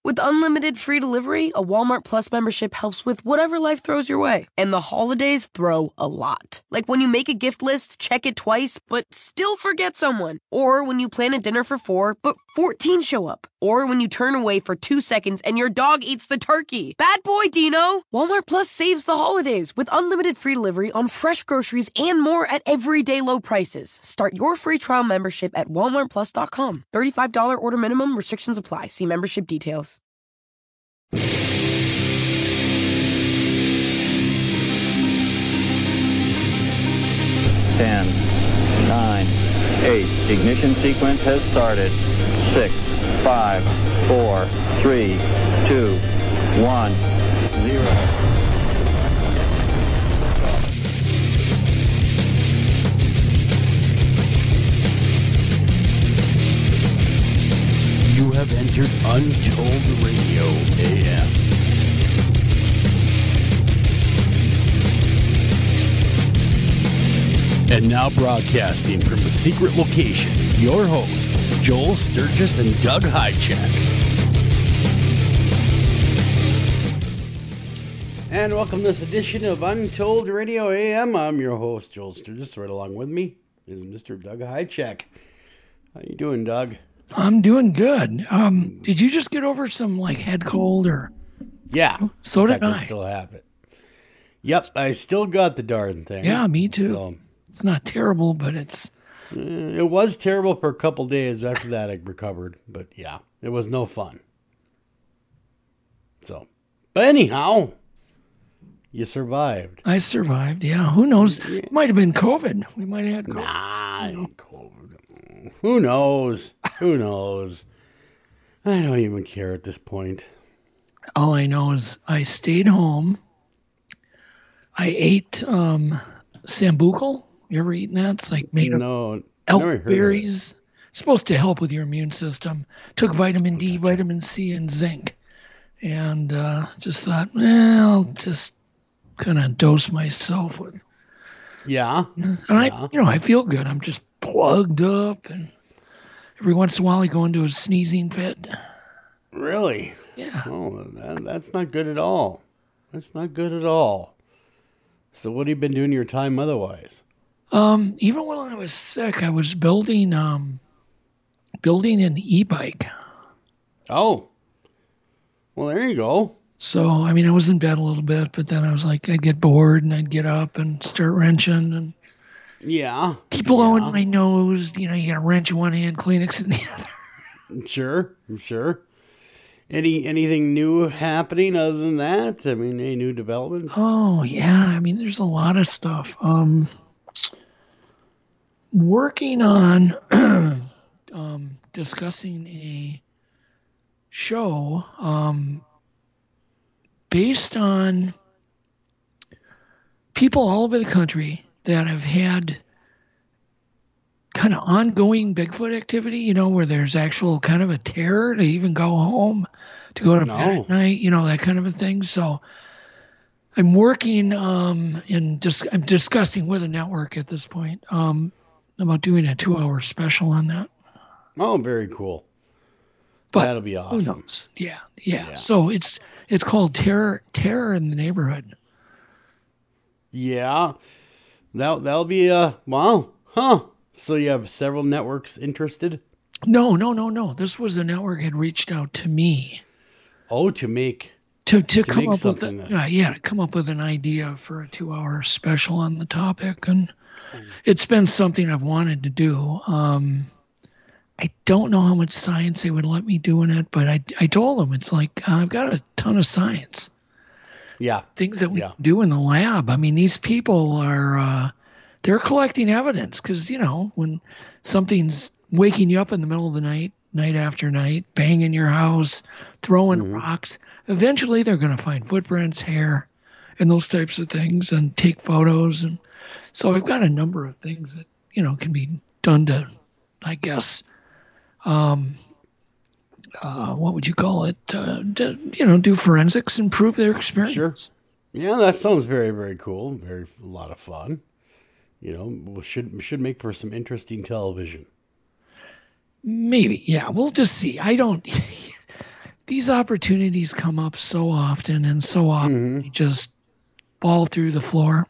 With unlimited free delivery, a Walmart Plus membership helps with whatever life throws your way. And the holidays throw a lot. Like when you make a gift list, check it twice, but still forget someone. Or when you plan a dinner for 4, but 14 show up. Or when you turn away for 2 seconds and your dog eats the turkey. Bad boy, Dino! Walmart Plus saves the holidays with unlimited free delivery on fresh groceries and more at everyday low prices. Start your free trial membership at walmartplus.com. $35 order minimum. Restrictions apply. See membership details. 10, 9, 8. Ignition sequence has started. 6, 5, 4, 3, 2, 1, 0. You have entered Untold Radio AM. And now broadcasting from a secret location, your hosts, Joel Sturgis and Doug Hychek. And welcome to this edition of Untold Radio AM. I'm your host, Joel Sturgis. Right along with me is Mr. Doug Hychek. How you doing, Doug? I'm doing good. Did you just get over some head cold or? Yeah. So did I. I still have it. Yep, I still got the darn thing. Yeah, me too. So, it's not terrible, but it's. It was terrible for a couple days. After that, I recovered. But yeah, it was no fun. So, but anyhow, you survived. I survived. Yeah. Who knows? Yeah. It might have been COVID. We might have had COVID. Nah, COVID. Who knows? Who knows? I don't even care at this point. All I know is I stayed home. I ate sambucal. You ever eaten that? It's like made of elkberries. It's supposed to help with your immune system. Took vitamin D, vitamin C, and zinc. And just thought, well, just kind of dose myself with. Yeah. And I feel good. I'm just plugged up, and every once in a while I go into a sneezing fit. Really? Yeah. Oh, that's not good at all. That's not good at all. So what have you been doing your time otherwise? Even when I was sick, I was building an e-bike. Oh. Well, there you go. So, I was in bed a little bit, but then I was like, I'd get bored and I'd get up and start wrenching and keep blowing my nose. You got to wrench in one hand, Kleenex in the other. Sure. Anything new happening other than that? Any new developments? Oh, yeah. There's a lot of stuff. Working on discussing a show based on people all over the country that have had kind of ongoing Bigfoot activity, where there's actual kind of a terror to even go home, to go to bed at night, that kind of a thing. So I'm working I'm discussing with a network at this point about doing a 2-hour special on that. Oh, very cool. But that'll be awesome. Who knows? Yeah. So it's called Terror in the Neighborhood. Yeah. That'll be wow. Huh. So you have several networks interested? No. This was a network had reached out to me. Oh, to make to come up with to come up with an idea for a 2-hour special on the topic, and it's been something I've wanted to do. I don't know how much science they would let me do in it, but I told them it's like I've got a ton of science. Yeah. Things that we do in the lab. These people are they're collecting evidence because, when something's waking you up in the middle of the night after night, banging your house, throwing rocks, eventually they're going to find footprints, hair, and those types of things and take photos. And so I've got a number of things that, can be done to, I guess, what would you call it? Do forensics and prove their experience. Sure. Yeah, that sounds very, very cool. A lot of fun. Should make for some interesting television. Maybe, yeah. We'll just see. these opportunities come up so often, and so often they just fall through the floor.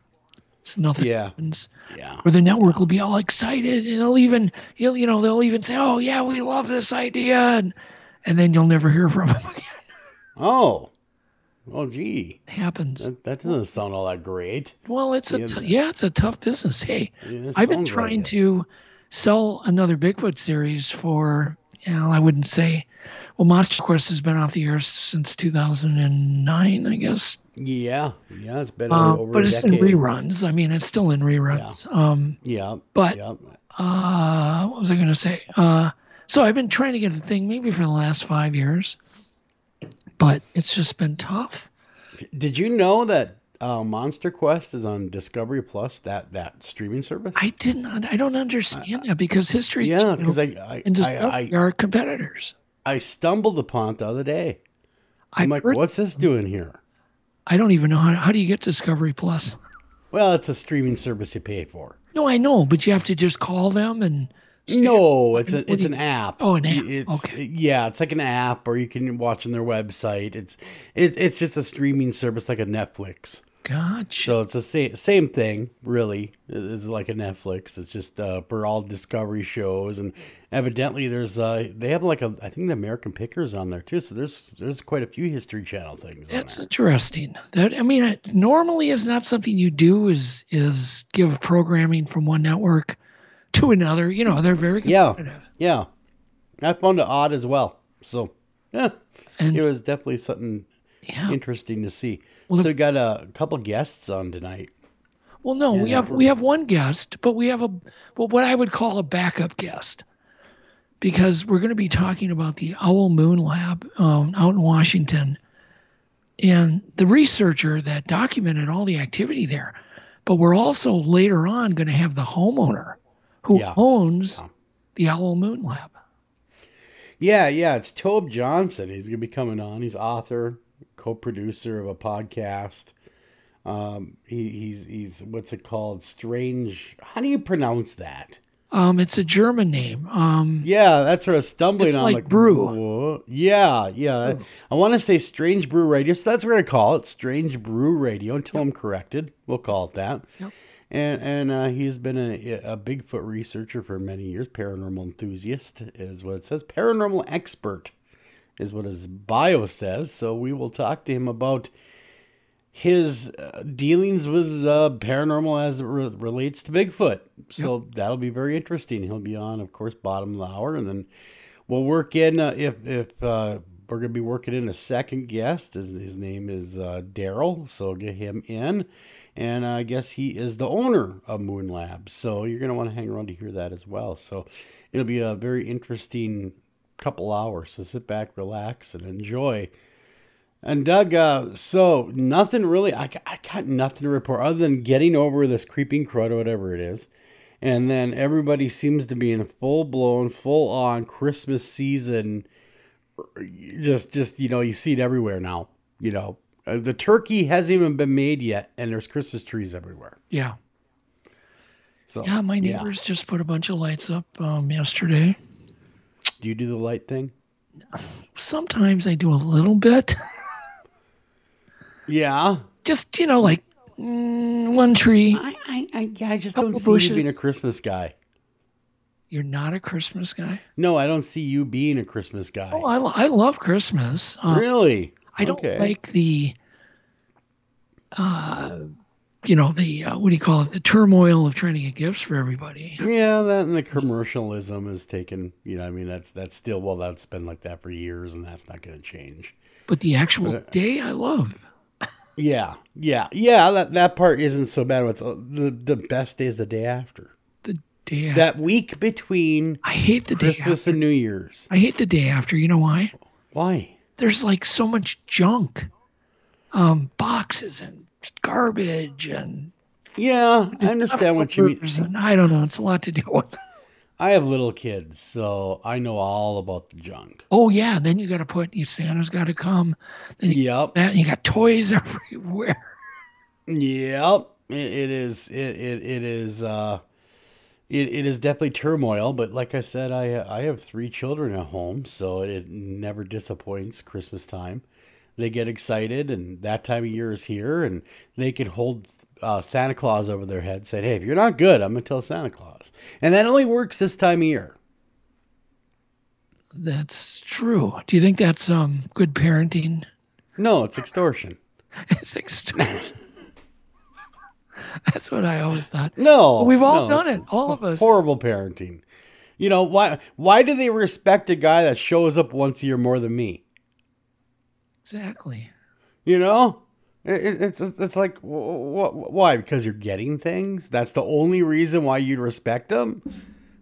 So nothing happens. Yeah. Or the network will be all excited, and they'll even say, "Oh yeah, we love this idea," and then you'll never hear from them again. Oh, gee, It happens. That doesn't sound all that great. Well, it's a tough business. Hey, Yeah, I've been sounds trying like it. to sell another Bigfoot series for, I wouldn't say, well, Monster Quest has been off the air since 2009, I guess. Yeah, it's been over but a it's decade. in reruns. I mean, it's still in reruns. But what was I going to say? So I've been trying to get the thing maybe for the last 5 years, but it's just been tough. Did you know that Monster Quest is on Discovery Plus, that streaming service? I don't understand that, because History Yeah, Channel because and Discovery are competitors. I stumbled upon it the other day. I'm like, heard- what's this doing here? I don't even know how do you get Discovery Plus? Well, it's a streaming service you pay for. No, I know, but you have to just call them and. No, it's an app. Oh, an app. Okay. Yeah, it's like an app, or you can watch on their website. It's just a streaming service like a Netflix. Gotcha. So it's the same thing, really. It's like a Netflix. It's just for all Discovery shows, and evidently there's they have I think the American Pickers on there too. So there's quite a few History Channel things. That's on there. interesting. It normally is not something you do. Is give programming from one network to another. They're very competitive. Yeah. I found it odd as well. So yeah, And it was definitely something interesting to see. Well, So we got a couple guests on tonight. Well, no, we have one guest, but we have what I would call a backup guest, because we're going to be talking about the Owl Moon Lab out in Washington, and the researcher that documented all the activity there. But we're also later on going to have the homeowner who owns the Owl Moon Lab. Yeah, it's Tobe Johnson. He's going to be coming on. He's author, co-producer of a podcast. He's what's it called? Strange. How do you pronounce that? It's a German name. Yeah, that's sort of stumbling it's on. like brew. Whoa. Yeah. I want to say Strange Brau Radio, so that's what we're gonna call it, Strange Brau Radio. Until I'm corrected, we'll call it that. Yep. And he's been a Bigfoot researcher for many years, paranormal enthusiast is what it says, paranormal expert is what his bio says. So we will talk to him about his dealings with paranormal as it relates to Bigfoot. So that'll be very interesting. He'll be on, of course, bottom of the hour, and then we'll work in if we're going to be working in a second guest. His name is Daryl, so get him in. And I guess he is the owner of Moon Lab. So you're going to want to hang around to hear that as well. So it'll be a very interesting couple hours. So sit back, relax, and enjoy. And Doug, so nothing really, I got nothing to report other than getting over this creeping crud or whatever it is. And then everybody seems to be in full-blown, full-on Christmas season. Just you see it everywhere now, The turkey hasn't even been made yet, and there's Christmas trees everywhere. Yeah. So yeah, my neighbors just put a bunch of lights up yesterday. Do you do the light thing? Sometimes I do a little bit. Yeah. Just, like one tree. I just don't see bushes. you being a Christmas guy. You're not a Christmas guy? No, I don't see you being a Christmas guy. Oh, I love Christmas. Really? I don't like the, what do you call it? The turmoil of trying to get gifts for everybody. Yeah, that and the commercialism is taken, that's still, that's been like that for years, and that's not going to change. But the actual day I love. Yeah. That part isn't so bad. What's the best day is the day after. The day after. That week between I hate the Christmas day after. and New Year's. I hate the day after. You know why? Why? There's like so much junk. Boxes and garbage and... Yeah, I understand what you mean. I don't know. It's a lot to deal with. I have little kids, so I know all about the junk. Oh, yeah. Then you got to Santa's got to come. Then you you got toys everywhere. Yep. It is. it is definitely turmoil, but like I said, I have 3 children at home, so it never disappoints Christmas time. They get excited, and that time of year is here, and they can hold Santa Claus over their head, saying, hey, if you're not good, I'm going to tell Santa Claus. And that only works this time of year. That's true. Do you think that's good parenting? No, it's extortion. It's extortion. That's what I always thought. No. We've all done it. All of us. Horrible parenting. You know, why do they respect a guy that shows up once a year more than me? Exactly. You know? It's like, why? Because you're getting things? That's the only reason why you'd respect them?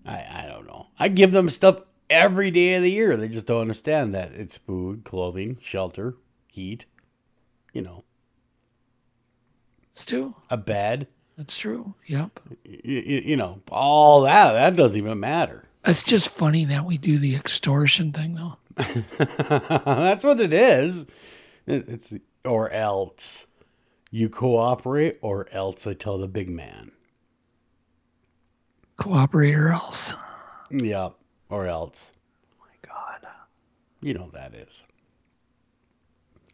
I don't know. I give them stuff every day of the year. They just don't understand that it's food, clothing, shelter, heat, you know. It's true. A bed. That's true. Yep. You know, all that doesn't even matter. It's just funny that we do the extortion thing, though. That's what it is. It's or else you cooperate, or else I tell the big man. Cooperate or else. Yep. Or else. Oh my God. You know that is.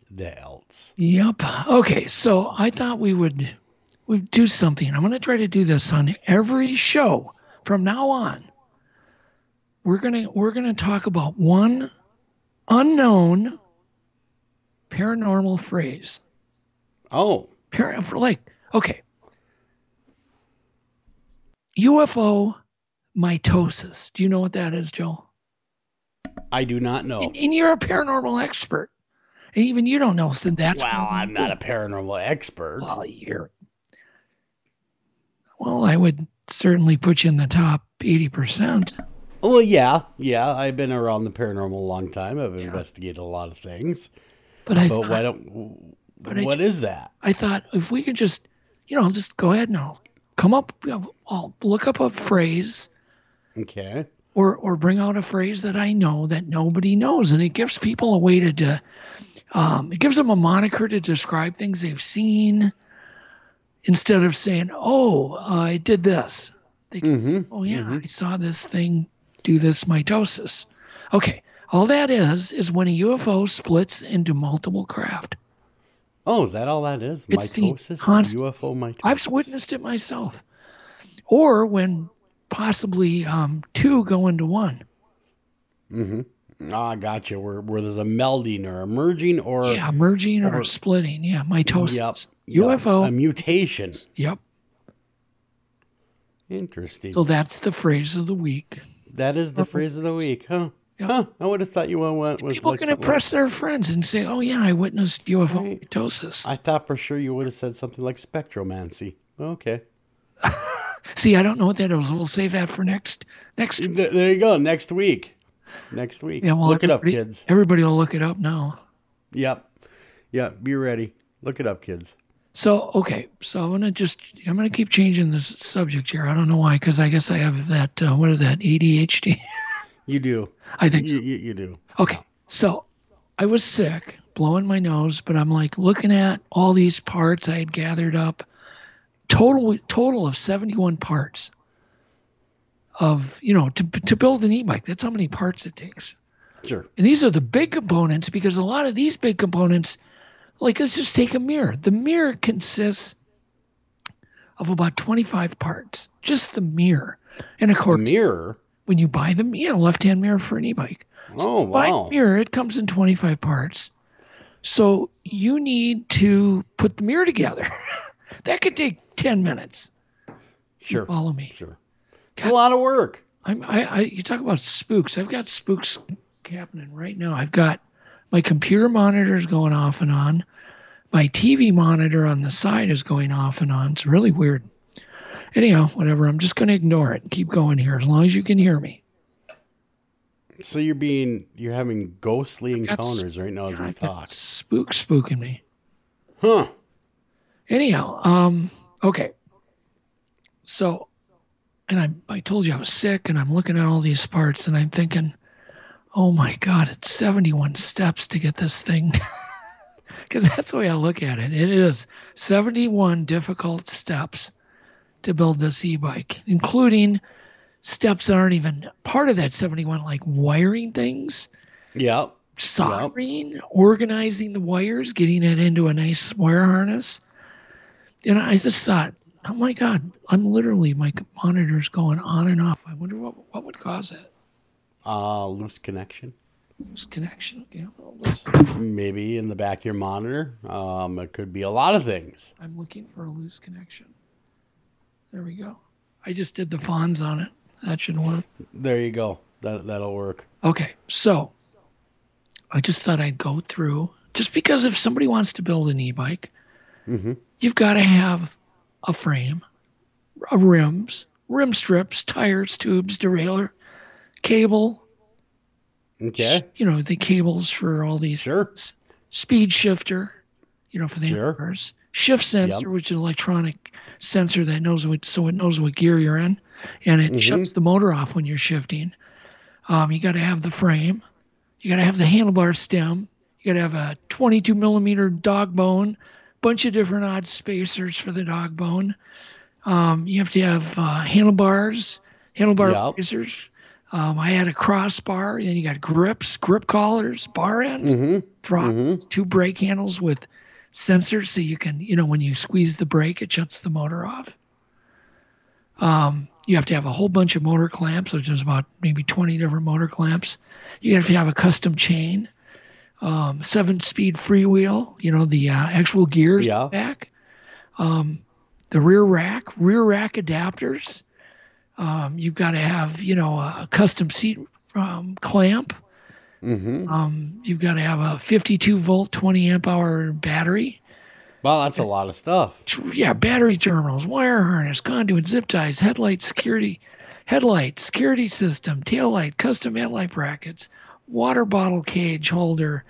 The else. Yep. Okay, so I thought we'd do something. I'm going to try to do this on every show from now on. We're gonna talk about one unknown paranormal phrase. Oh. Okay. UFO mitosis. Do you know what that is, Joe? I do not know. And you're a paranormal expert. And even you don't know. So that's well, I'm not a paranormal expert. Well, I would certainly put you in the top 80%. Well, yeah. I've been around the paranormal a long time. I've investigated a lot of things. What is that? I thought if we could just go ahead now. Come up, I'll look up a phrase. Okay. Or bring out a phrase that I know that nobody knows. And it gives people a way to it gives them a moniker to describe things they've seen instead of saying, I did this. They can say, I saw this thing do this mitosis. Okay. All that is when a UFO splits into multiple craft. Oh, is that all that is? Mitosis? UFO mitosis? I've witnessed it myself. Or when possibly 2 go into 1. Mm-hmm. I gotcha. Where there's a melding or a merging or... Yeah, merging or splitting. Yeah, mitosis. Yep. UFO. A mutation. Yep. Interesting. So that's the phrase of the week. That is the phrase of the week, huh? Yep. Huh? I would have thought you went was people can impress their friends and say, "Oh yeah, I witnessed UFO mitosis." I thought for sure you would have said something like spectromancy. Okay. See, I don't know what that is. We'll save that for next. There you go. Next week. Yeah, well, look it up, kids. Everybody will look it up now. Yep. Be ready. Look it up, kids. So okay. So I'm gonna keep changing the subject here. I don't know why, because I guess I have that. What is that? ADHD. You do. I think so. You do. Okay. So I was sick, blowing my nose, but I'm like looking at all these parts I had gathered up. Total of 71 parts of, to build an e-bike. That's how many parts it takes. Sure. And these are the big components, because a lot of these big components, like let's just take a mirror. The mirror consists of about 25 parts. Just the mirror. And of course, mirror. When you buy them, left-hand mirror for an e-bike. So wow. Buy mirror, it comes in 25 parts. So you need to put the mirror together. That could take 10 minutes. Sure. Follow me. Sure. It's a lot of work. You talk about spooks. I've got spooks happening right now. I've got my computer monitors going off and on. My TV monitor on the side is going off and on. It's really weird. Anyhow, whatever. I'm just going to ignore it and keep going here as long as you can hear me. So you're having ghostly encounters right now as we talk. Spooking me. Huh. Anyhow, okay. So, and I told you I was sick, and I'm looking at all these parts, and I'm thinking, oh my God, it's 71 steps to get this thing. Because that's the way I look at it. It is 71 difficult steps to build this e-bike, including steps that aren't even part of that 71, like wiring things, Yep. soldering, organizing the wires, getting it into a nice wire harness. And I just thought, oh my God, my monitor's going on and off. I wonder what would cause that. Loose connection. Loose connection. Okay. Maybe in the back of your monitor. It could be a lot of things. I'm looking for a loose connection. There we go. I just did the fonts on it. That should work. There you go. That'll work. Okay, so I just thought I'd go through, just because if somebody wants to build an e-bike, you've got to have a frame, rim strips, tires, tubes, derailleur, cable. Okay. The cables for all these. Sure. Speed shifter, for the cars. Shift sensor, which is an electronic sensor that knows it knows what gear you're in, and it shuts the motor off when you're shifting. You got to have the frame. You got to have the handlebar stem. You got to have a 22 millimeter dog bone, bunch of different odd spacers for the dog bone. You have to have handlebar spacers. I had a crossbar, and you got grips, grip collars, bar ends, throttles, 2 brake handles with sensors, so you can, when you squeeze the brake, it shuts the motor off. You have to have a whole bunch of motor clamps, which is about maybe 20 different motor clamps. You have to have a custom chain, 7-speed freewheel, the actual gears back. The rear rack adapters. You've got to have, a custom seat clamp. You've got to have a 52 volt, 20 amp hour battery. Well, that's a lot of stuff. Yeah, battery terminals, wire harness, conduit, zip ties, headlight security system, tail light, custom headlight brackets, water bottle cage holder,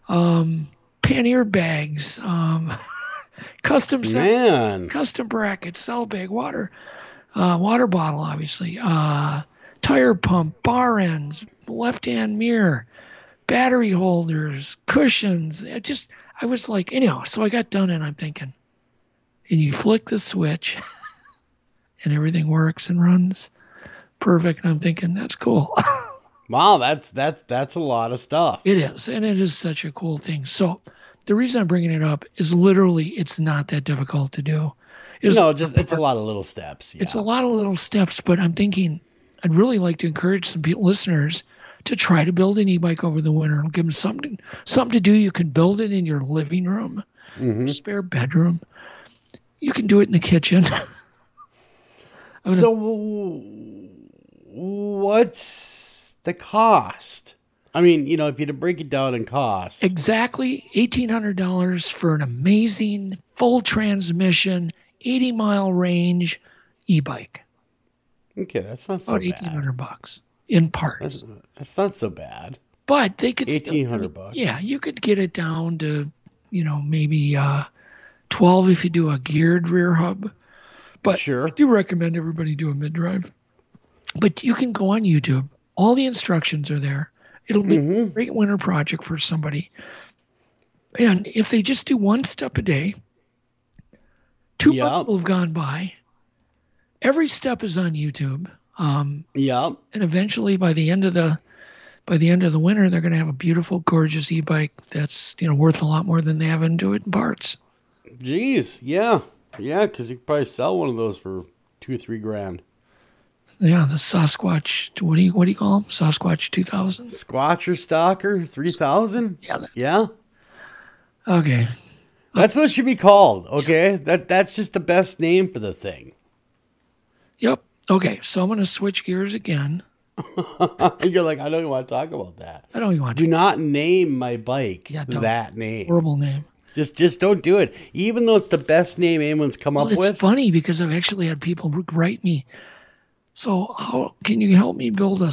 pannier bags, custom brackets, cell bag, water bottle, obviously, tire pump, bar ends, left-hand mirror, battery holders, cushions. I was like, anyhow, so I got done, and I'm thinking, and you flick the switch and everything works and runs perfect. And I'm thinking, that's cool. Wow, that's a lot of stuff. It is, and it is such a cool thing. So the reason I'm bringing it up is literally it's not that difficult to do. It's a lot of little steps. Yeah. It's a lot of little steps, but I'm thinking I'd really like to encourage some listeners to try to build an e-bike over the winter. Give them something to do. You can build it in your living room, spare bedroom. You can do it in the kitchen. So what's the cost? I mean, if you had to break it down in cost. Exactly $1,800 for an amazing full transmission, 80-mile range e-bike. Okay, that's not so bad. About $1,800 in parts. That's not so bad. But they could $1,800. Yeah, you could get it down to, maybe 12 if you do a geared rear hub. But sure. I do recommend everybody do a mid-drive. But you can go on YouTube. All the instructions are there. It'll be a great winter project for somebody. And if they just do one step a day, 2 months will have gone by. Every step is on YouTube. And eventually, by the end of the winter, they're going to have a beautiful, gorgeous e-bike that's worth a lot more than they have into it in parts. Jeez, yeah, because you could probably sell one of those for $2-3 grand. Yeah, the Sasquatch. What do you call them? Sasquatch 2000. Squatcher Stalker 3000. Yeah. Okay. That's what it should be called. Okay, that's just the best name for the thing. Yep. Okay, so I'm going to switch gears again. You're like, I don't even want to talk about that. I don't even want to. Do not name my bike that name. Horrible name. Just don't do it. Even though it's the best name anyone's come up with. It's funny because I've actually had people write me. So how can you help me build a,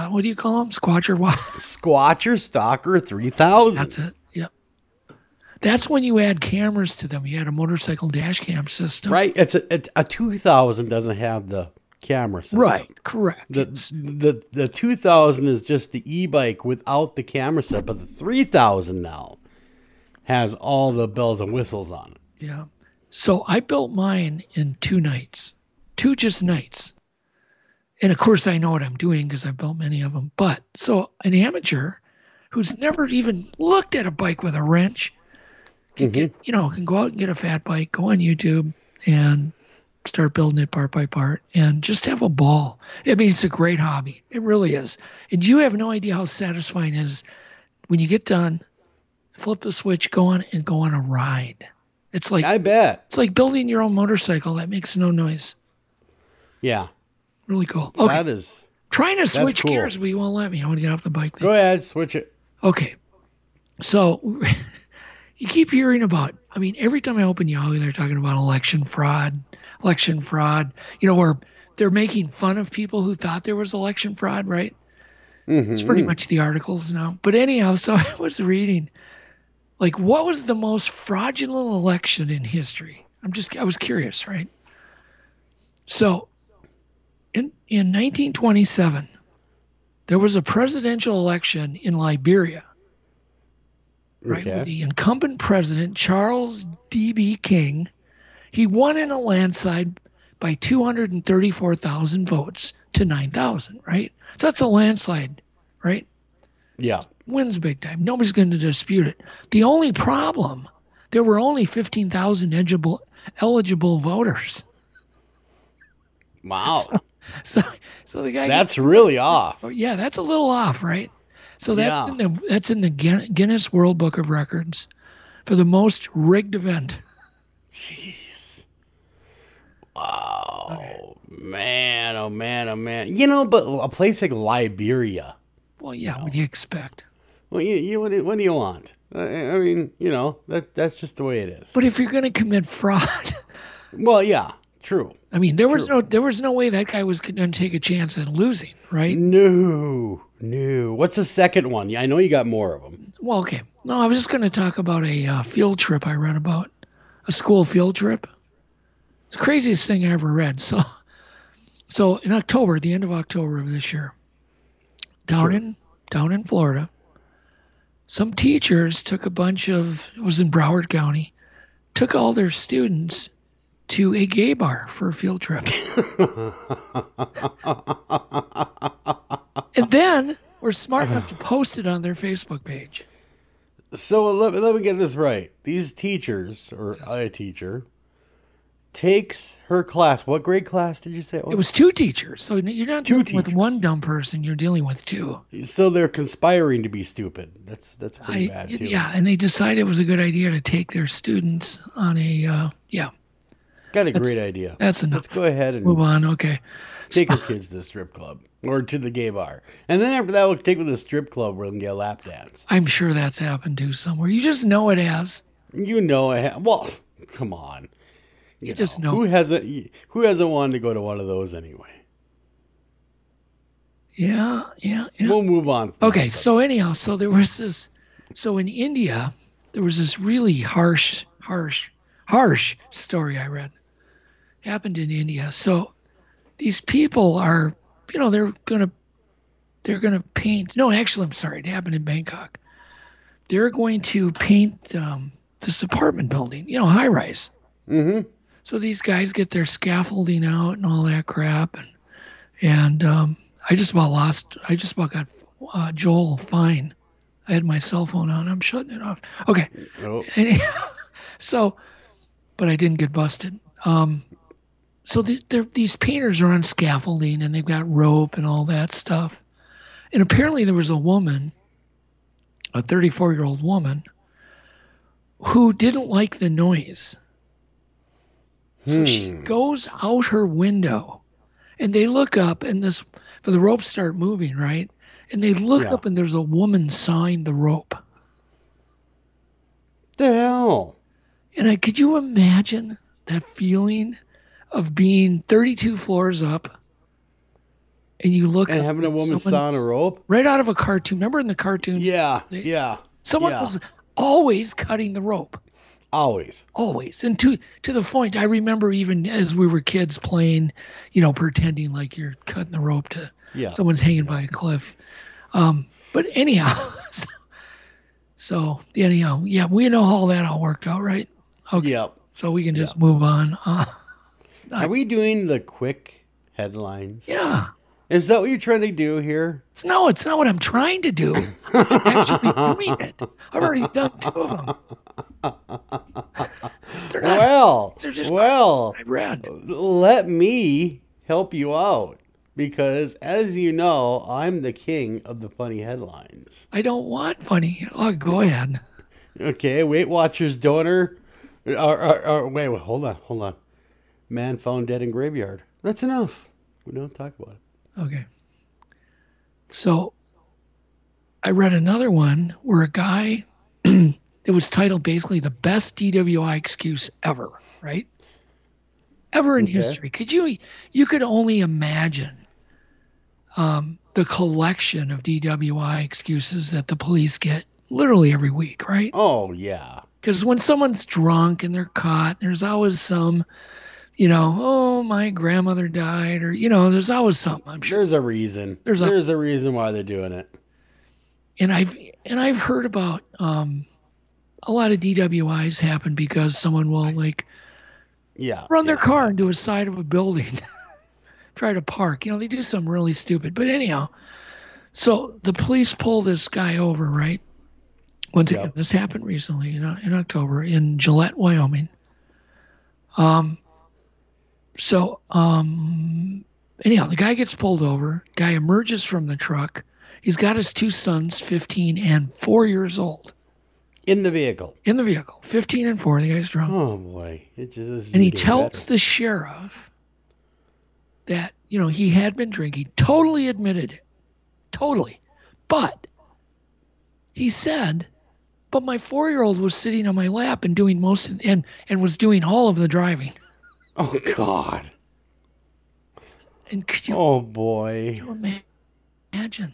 what do you call them? Squatcher what? Squatcher Stalker 3000. That's it. Yep. That's when you add cameras to them. You add a motorcycle dash cam system. Right. It's a 2000 doesn't have the camera system. Right. Correct. The 2000 is just the e-bike without the camera set, but the 3000 now has all the bells and whistles on it. Yeah. So I built mine in 2 nights. 2 just nights. And of course, I know what I'm doing because I've built many of them. But so an amateur who's never even looked at a bike with a wrench can can go out and get a fat bike, go on YouTube and start building it part by part and just have a ball. I mean, it's a great hobby. It really is. And you have no idea how satisfying it is when you get done, flip the switch, go on a ride. It's like, I bet. It's like building your own motorcycle that makes no noise. Yeah. Really cool. Okay. That is. Trying to switch cool. gears, but you won't let me. I want to get off the bike. Go ahead, switch it. Okay. So you keep hearing about, I mean, every time I open Yahoo, they're talking about election fraud, where they're making fun of people who thought there was election fraud, right? It's pretty much the articles now. But anyhow, so I was reading, like, what was the most fraudulent election in history? I was curious, right? So in 1927, there was a presidential election in Liberia, right? Okay. With the incumbent president, Charles D.B. King. He won in a landslide by 234,000 votes to 9,000, right? So that's a landslide, right? Yeah. Wins big time. Nobody's going to dispute it. The only problem, there were only 15,000 eligible voters. Wow. So the guy. That's really off. Yeah, that's a little off, right? So that's in the Guinness World Book of Records for the most rigged event. Jeez. Wow. Okay. Man, oh man, oh man. You know, but a place like Liberia. Well, yeah, what do you expect? Well, what do you want? I mean, that's just the way it is. But if you're going to commit fraud. Well, yeah, true. I mean, there was no way that guy was going to take a chance at losing, right? No. What's the second one? Yeah, I know you got more of them. Well, okay. No, I was just going to talk about a field trip I read about, a school field trip. It's the craziest thing I ever read. So in October, the end of October of this year, down in Florida, some teachers took it was in Broward County, took all their students to a gay bar for a field trip. And then were smart enough to post it on their Facebook page. So let me get this right. These teachers, or yes. A teacher, takes her class. What grade class did you say? It was two teachers. So you're not dealing with one dumb person. You're dealing with two. So they're conspiring to be stupid. That's pretty bad, too. Yeah, and they decided it was a good idea to take their students on a, Got a great idea. That's enough. Let's go ahead and move on. Okay. Take our kids to the strip club or to the gay bar. And then after that, we'll take them to the strip club where they can get a lap dance. I'm sure that's happened too somewhere. You just know it has. You know it has. Well, come on. You just know. Who hasn't wanted to go to one of those anyway? Yeah. We'll move on. Okay, so anyhow, there was this. So in India, there was this really harsh story I read. Happened in India. So these people are, they're gonna paint. No, actually, I'm sorry. It happened in Bangkok. They're going to paint this apartment building, high rise. Mm-hmm. So these guys get their scaffolding out and all that crap, and I just about got Joel fine. I had my cell phone on. I'm shutting it off. Okay. Oh. So, but I didn't get busted. So these painters are on scaffolding and they've got rope and all that stuff. And apparently there was a woman, a 34-year-old woman, who didn't like the noise. So she goes out her window and they look up and the ropes start moving, right? And they look up and there's a woman sawing the rope. The hell? And could you imagine that feeling of being 32 floors up and you look and up having a woman sawing a rope? Right out of a cartoon. Remember in the cartoons? Yeah. Someone was always cutting the rope. Always. And to the point, I remember even as we were kids playing, pretending like you're cutting the rope to someone's hanging by a cliff. But anyhow, we know how that all worked out, right? Okay. Yep. So we can just move on. Are we doing the quick headlines? Yeah. Is that what you're trying to do here? No, it's not what I'm trying to do. I'm actually doing it. I've already done 2 of them. They're just I read. Let me help you out. Because, as you know, I'm the king of the funny headlines. I don't want funny. Oh, go ahead. Okay, Weight Watchers donor. Wait, hold on. Man found dead in graveyard. That's enough. We don't talk about it. Okay. So, I read another one where a guy, it was titled basically the best DWI excuse ever, right? Ever in history. You could only imagine the collection of DWI excuses that the police get literally every week, right? Oh, yeah. Because when someone's drunk and they're caught, there's always some, oh, my grandmother died, or, there's always something, I'm sure. There's a reason. There's a reason why they're doing it. And I've heard about a lot of DWIs happen because someone will, run their car into a side of a building. Try to park. They do something really stupid. But anyhow, so the police pull this guy over, right? Once again, this happened recently in October in Gillette, Wyoming. Anyhow, the guy gets pulled over. Guy emerges from the truck. He's got his 2 sons, 15 and 4 years old. In the vehicle. 15 and 4. The guy's drunk. Oh, boy. And he tells the sheriff that, he had been drinking, totally admitted it. Totally. But he said, but my 4-year-old was sitting on my lap and doing and was doing all of the driving. Oh, God. And oh, boy. Could you imagine?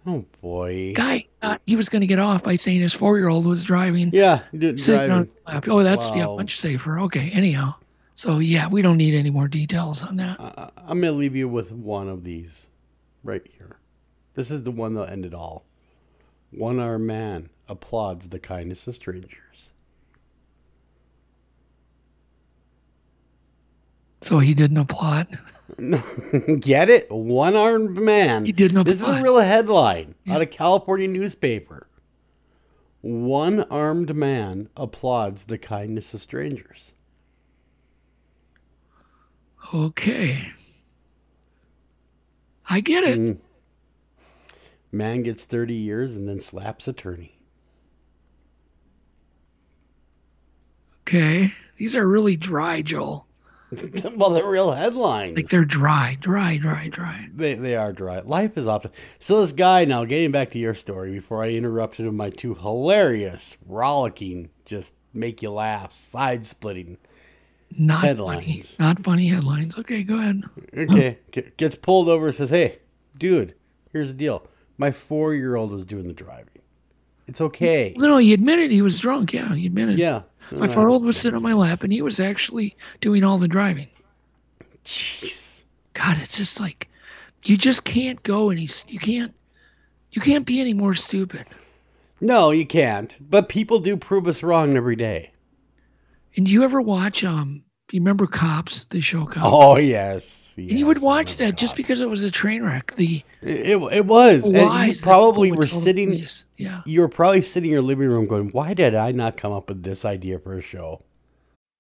Oh, boy. Guy, he was going to get off by saying his 4-year-old was driving. Yeah, sitting on his lap. Oh, that's much safer. Okay, anyhow. So, we don't need any more details on that. I'm going to leave you with one of these right here. This is the one that'll end it all. One-armed man applauds the kindness of strangers. So he didn't applaud? Get it? One-armed man. He didn't applaud. This is a real headline out of California newspaper. One-armed man applauds the kindness of strangers. Okay. I get it. Man gets 30 years and then slaps attorney. Okay. These are really dry, Joel. Well, they're real headlines. Like they're dry. They are dry. Life is often. So this guy, now getting back to your story before I interrupted with my 2 hilarious, rollicking, just make you laugh, side-splitting headlines. Not funny headlines. Okay, go ahead. Okay. Gets pulled over and says, hey, dude, here's the deal. My 4-year-old was doing the driving. It's okay. No, he admitted he was drunk. Yeah, he admitted. Yeah. My 4-year-old was sitting on my lap, and he was actually doing all the driving. Jeez. God, it's just like, you just can't go and you can't be any more stupid. No, you can't. But people do prove us wrong every day. And do you ever watch, do you remember Cops, the show Cops? Oh, yes. And you would watch that just because it was a train wreck. It was. And you probably were sitting. Yeah. You were probably sitting in your living room going, why did I not come up with this idea for a show?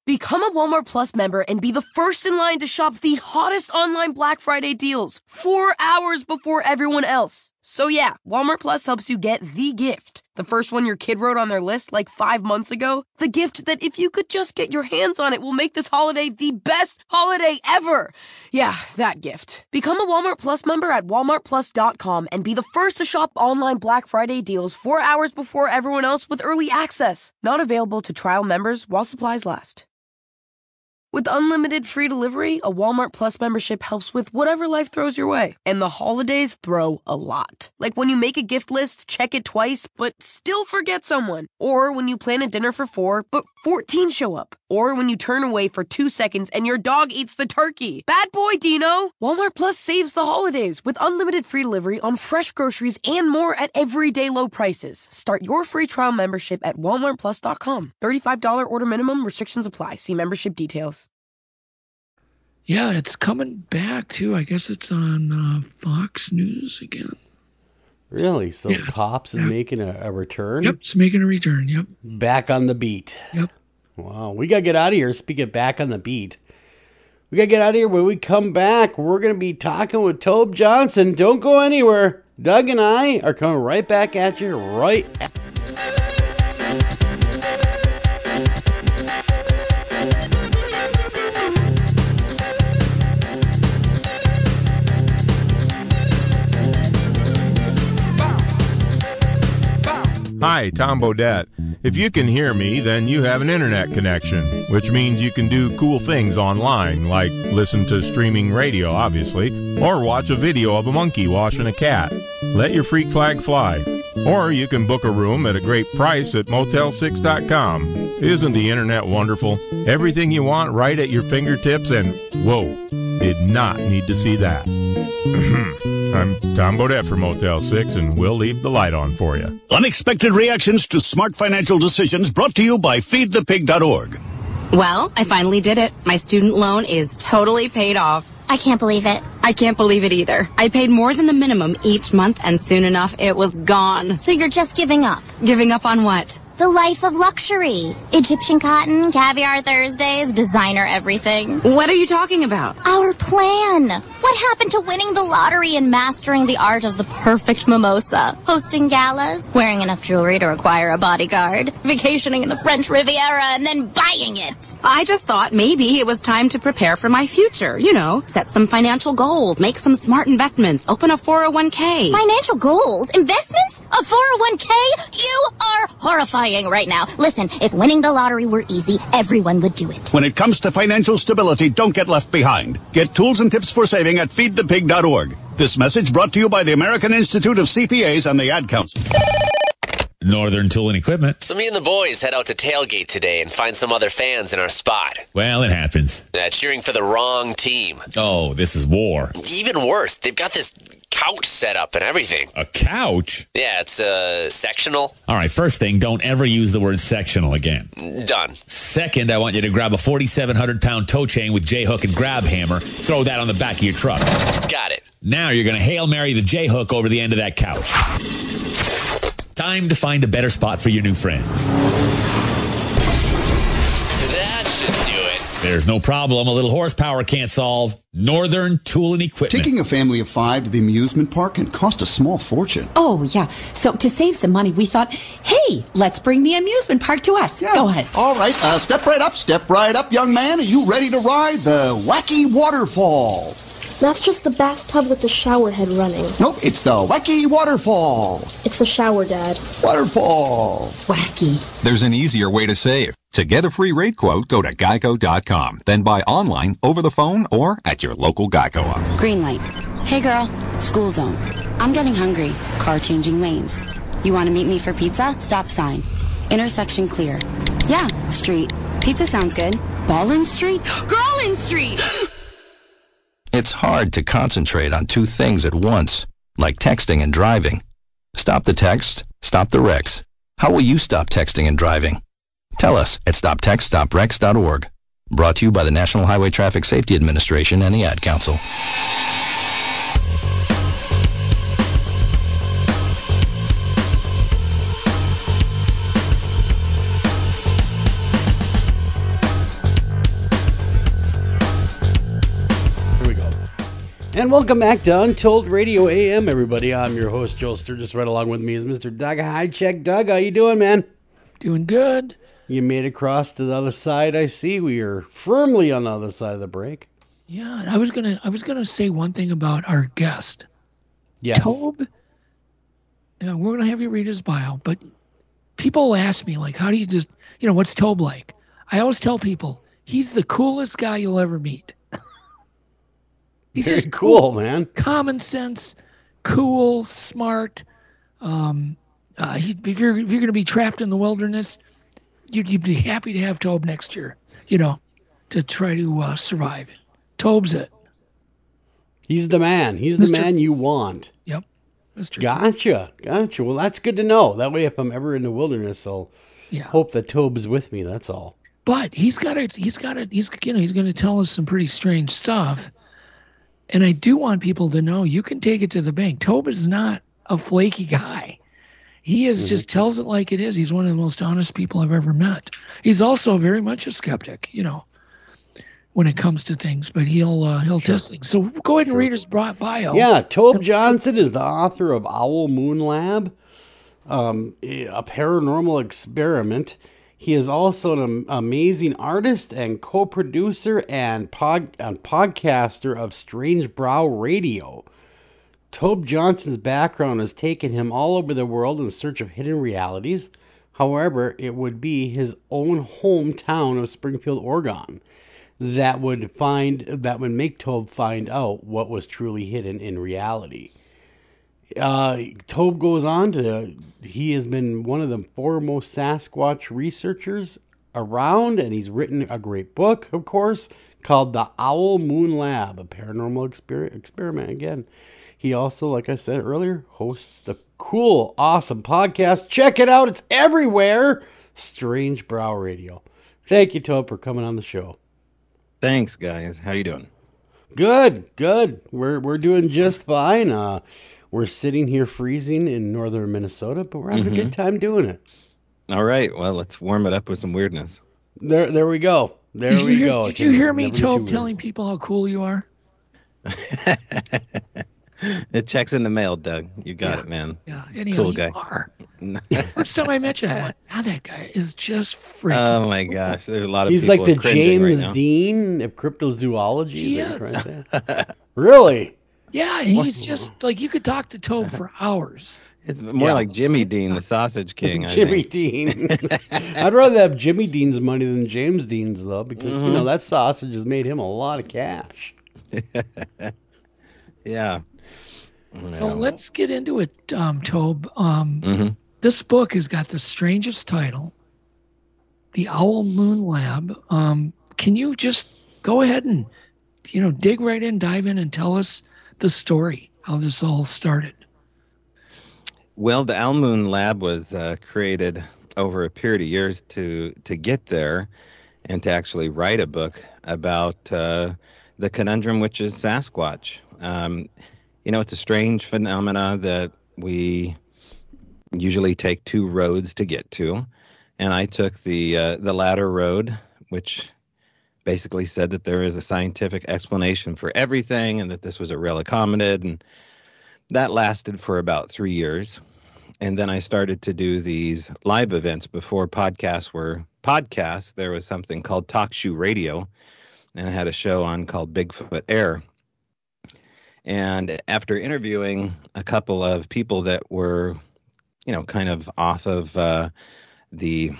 Become a Walmart Plus member and be the first in line to shop the hottest online Black Friday deals 4 hours before everyone else. So yeah, Walmart Plus helps you get the gift. The first one your kid wrote on their list like 5 months ago. The gift that if you could just get your hands on it will make this holiday the best holiday ever. Yeah, that gift. Become a Walmart Plus member at walmartplus.com and be the first to shop online Black Friday deals 4 hours before everyone else with early access. Not available to trial members while supplies last. With unlimited free delivery, a Walmart Plus membership helps with whatever life throws your way. And the holidays throw a lot. Like when you make a gift list, check it twice, but still forget someone. Or when you plan a dinner for 4, but 14 show up. Or when you turn away for 2 seconds and your dog eats the turkey. Bad boy, Dino! Walmart Plus saves the holidays with unlimited free delivery on fresh groceries and more at everyday low prices. Start your free trial membership at walmartplus.com. $35 order minimum. Restrictions apply. See membership details. Yeah, it's coming back, too. I guess it's on Fox News again. Really? So Cops is making a return? Yep, it's making a return, yep. Back on the beat. Yep. Wow, we got to get out of here. Speaking of back on the beat, we got to get out of here. When we come back, we're going to be talking with Tobe Johnson. Don't go anywhere. Doug and I are coming right back at you right after. Hi, Tom Bodette. If you can hear me, then you have an internet connection, which means you can do cool things online, like listen to streaming radio, obviously, or watch a video of a monkey washing a cat. Let your freak flag fly. Or you can book a room at a great price at Motel6.com. Isn't the internet wonderful? Everything you want right at your fingertips, and whoa, did not need to see that. I'm Tom Bodette for Motel 6, and we'll leave the light on for you. Unexpected reactions to smart financial decisions brought to you by feedthepig.org. Well, I finally did it. My student loan is totally paid off. I can't believe it. I can't believe it either. I paid more than the minimum each month, and soon enough, it was gone. So you're just giving up? Giving up on what? The life of luxury. Egyptian cotton, caviar Thursdays, designer everything. What are you talking about? Our plan. What happened to winning the lottery and mastering the art of the perfect mimosa? Hosting galas, wearing enough jewelry to require a bodyguard, vacationing in the French Riviera, and then buying it. I just thought maybe it was time to prepare for my future. You know, set some financial goals, make some smart investments, open a 401k. Financial goals? Investments? A 401k? You are horrifying right now. Listen, if winning the lottery were easy, everyone would do it. When it comes to financial stability, don't get left behind. Get tools and tips for saving at feedthepig.org. This message brought to you by the American Institute of CPAs and the Ad Council. Northern Tool and Equipment. So me and the boys head out to tailgate today and find some other fans in our spot. Well, it happens. Cheering for the wrong team. Oh, this is war. Even worse, they've got this couch set up and everything. A couch? Yeah, it's sectional. All right, first thing, don't ever use the word sectional again. Done. Second, I want you to grab a 4,700-pound tow chain with J-hook and grab hammer. Throw that on the back of your truck. Got it. Now you're going to Hail Mary the J-hook over the end of that couch. Time to find a better spot for your new friends. That should do it. There's no problem a little horsepower can't solve. Northern Tool and Equipment. Taking a family of 5 to the amusement park can cost a small fortune. Oh, yeah. So to save some money, we thought, hey, let's bring the amusement park to us. Yeah. Go ahead. All right. Step right up, young man. Are you ready to ride the wacky waterfall? That's just the bathtub with the shower head running. Nope, it's the wacky waterfall. It's the shower, Dad. Waterfall. Wacky. There's an easier way to save. To get a free rate quote, go to geico.com. Then buy online, over the phone, or at your local Geico office. Green light. Hey, girl. School zone. I'm getting hungry. Car changing lanes. You want to meet me for pizza? Stop sign. Intersection clear. Yeah, street. Pizza sounds good. Ballin Street? Girlin Street! It's hard to concentrate on two things at once, like texting and driving. Stop the text, stop the wrecks. How will you stop texting and driving? Tell us at stoptextstopwrecks.org. Brought to you by the National Highway Traffic Safety Administration and the Ad Council. And welcome back to Untold Radio AM, everybody. I'm your host, Joel Sturgis. Right along with me is Mr. Doug Highcheck. Doug, how you doing, man? Doing good. You made it across to the other side, I see. We are firmly on the other side of the break. Yeah, and I was gonna say one thing about our guest. Yes. Tobe. We're gonna have you read his bio, but people ask me, like, how do you just, what's Tobe like? I always tell people he's the coolest guy you'll ever meet. He's Very just cool, man. Common sense, cool, smart. If you're going to be trapped in the wilderness, you'd be happy to have Tobe next year, to try to survive. Tobe's it. He's the man. He's the man you want. Yep. Mr. Gotcha. Well, that's good to know. That way, if I'm ever in the wilderness, I'll hope that Tobe's with me. That's all. But he's going to tell us some pretty strange stuff. And I do want people to know you can take it to the bank. Tobe is not a flaky guy. He is just tells it like it is. He's one of the most honest people I've ever met. He's also very much a skeptic, when it comes to things, but he'll test things. So go ahead and read his bio. Yeah, Tobe Johnson is the author of Owl Moon Lab, a paranormal experiment. He is also an amazing artist and co-producer and podcaster of Strange Brau Radio. Tobe Johnson's background has taken him all over the world in search of hidden realities. However, it would be his own hometown of Springfield, Oregon, that would make Tobe find out what was truly hidden in reality. Tobe goes on he has been one of the foremost Sasquatch researchers around, and he's written a great book, of course, called The Owl Moon Lab, a paranormal experiment again. He also, like I said earlier, hosts the cool, awesome podcast. Check it out. It's everywhere. Strange Brau Radio. Thank you, Tobe, for coming on the show. Thanks, guys. How you doing? Good. We're doing just fine. We're sitting here freezing in northern Minnesota, but we're having a good time doing it. All right. Well, let's warm it up with some weirdness. There we go. There we go. Did you hear me, Tobe, telling people how cool you are? It checks in the mail, Doug. You got it, man. Yeah. Anyhow, cool you guy. Are. First time I met you, I went, that guy is just freaking. Oh my gosh, there's a lot of He's people like the James right Dean of cryptozoology. He is is. that what you're trying to say? Really? Yeah, he's just like, you could talk to Tobe for hours. It's more like Jimmy Dean, the Sausage King. Jimmy Dean. I'd rather have Jimmy Dean's money than James Dean's, though, because that sausage has made him a lot of cash. Yeah. So let's get into it, Tobe. This book has got the strangest title, The Owl Moon Lab. Can you just go ahead and, dig right in, dive in, and tell us the story, how this all started? Well, the Owl Moon Lab was created over a period of years to get there and to actually write a book about the conundrum, which is Sasquatch. It's a strange phenomena that we usually take two roads to get to. And I took the latter road, which basically said that there is a scientific explanation for everything and that this was a real hominid. And that lasted for about 3 years. And then I started to do these live events. Before podcasts were podcasts, there was something called Talk Shoe Radio. And I had a show on called Bigfoot Air. And after interviewing a couple of people that were, kind of off of the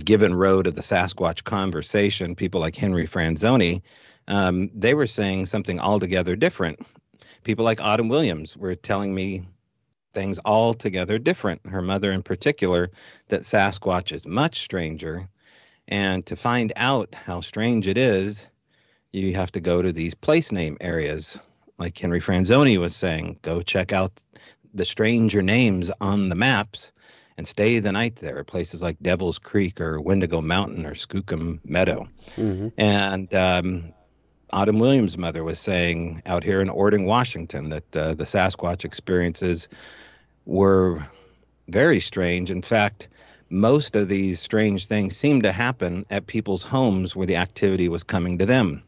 given road of the Sasquatch conversation, people like Henry Franzoni, they were saying something altogether different. People like Autumn Williams were telling me things altogether different. Her mother in particular, that Sasquatch is much stranger. And to find out how strange it is, you have to go to these place name areas. Like Henry Franzoni was saying, go check out the stranger names on the maps and stay the night there. Places like Devil's Creek or Wendigo Mountain or Skookum Meadow. And Autumn Williams' mother was saying out here in Ording, Washington, that the Sasquatch experiences were very strange. In fact, most of these strange things seem to happen at people's homes where the activity was coming to them.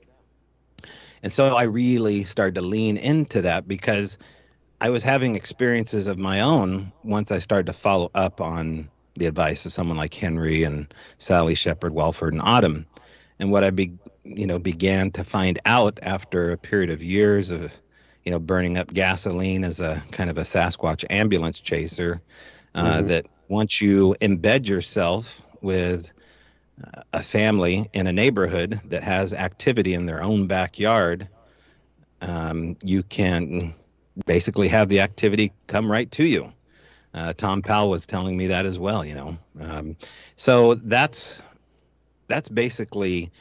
And so I really started to lean into that because I was having experiences of my own once I started to follow up on the advice of someone like Henry and Sally Shepard, Walford, and Autumn. And what I began to find out after a period of years of, burning up gasoline as a kind of a Sasquatch ambulance chaser, that once you embed yourself with a family in a neighborhood that has activity in their own backyard, you can basically have the activity come right to you. Tom Powell was telling me that as well, So that's basically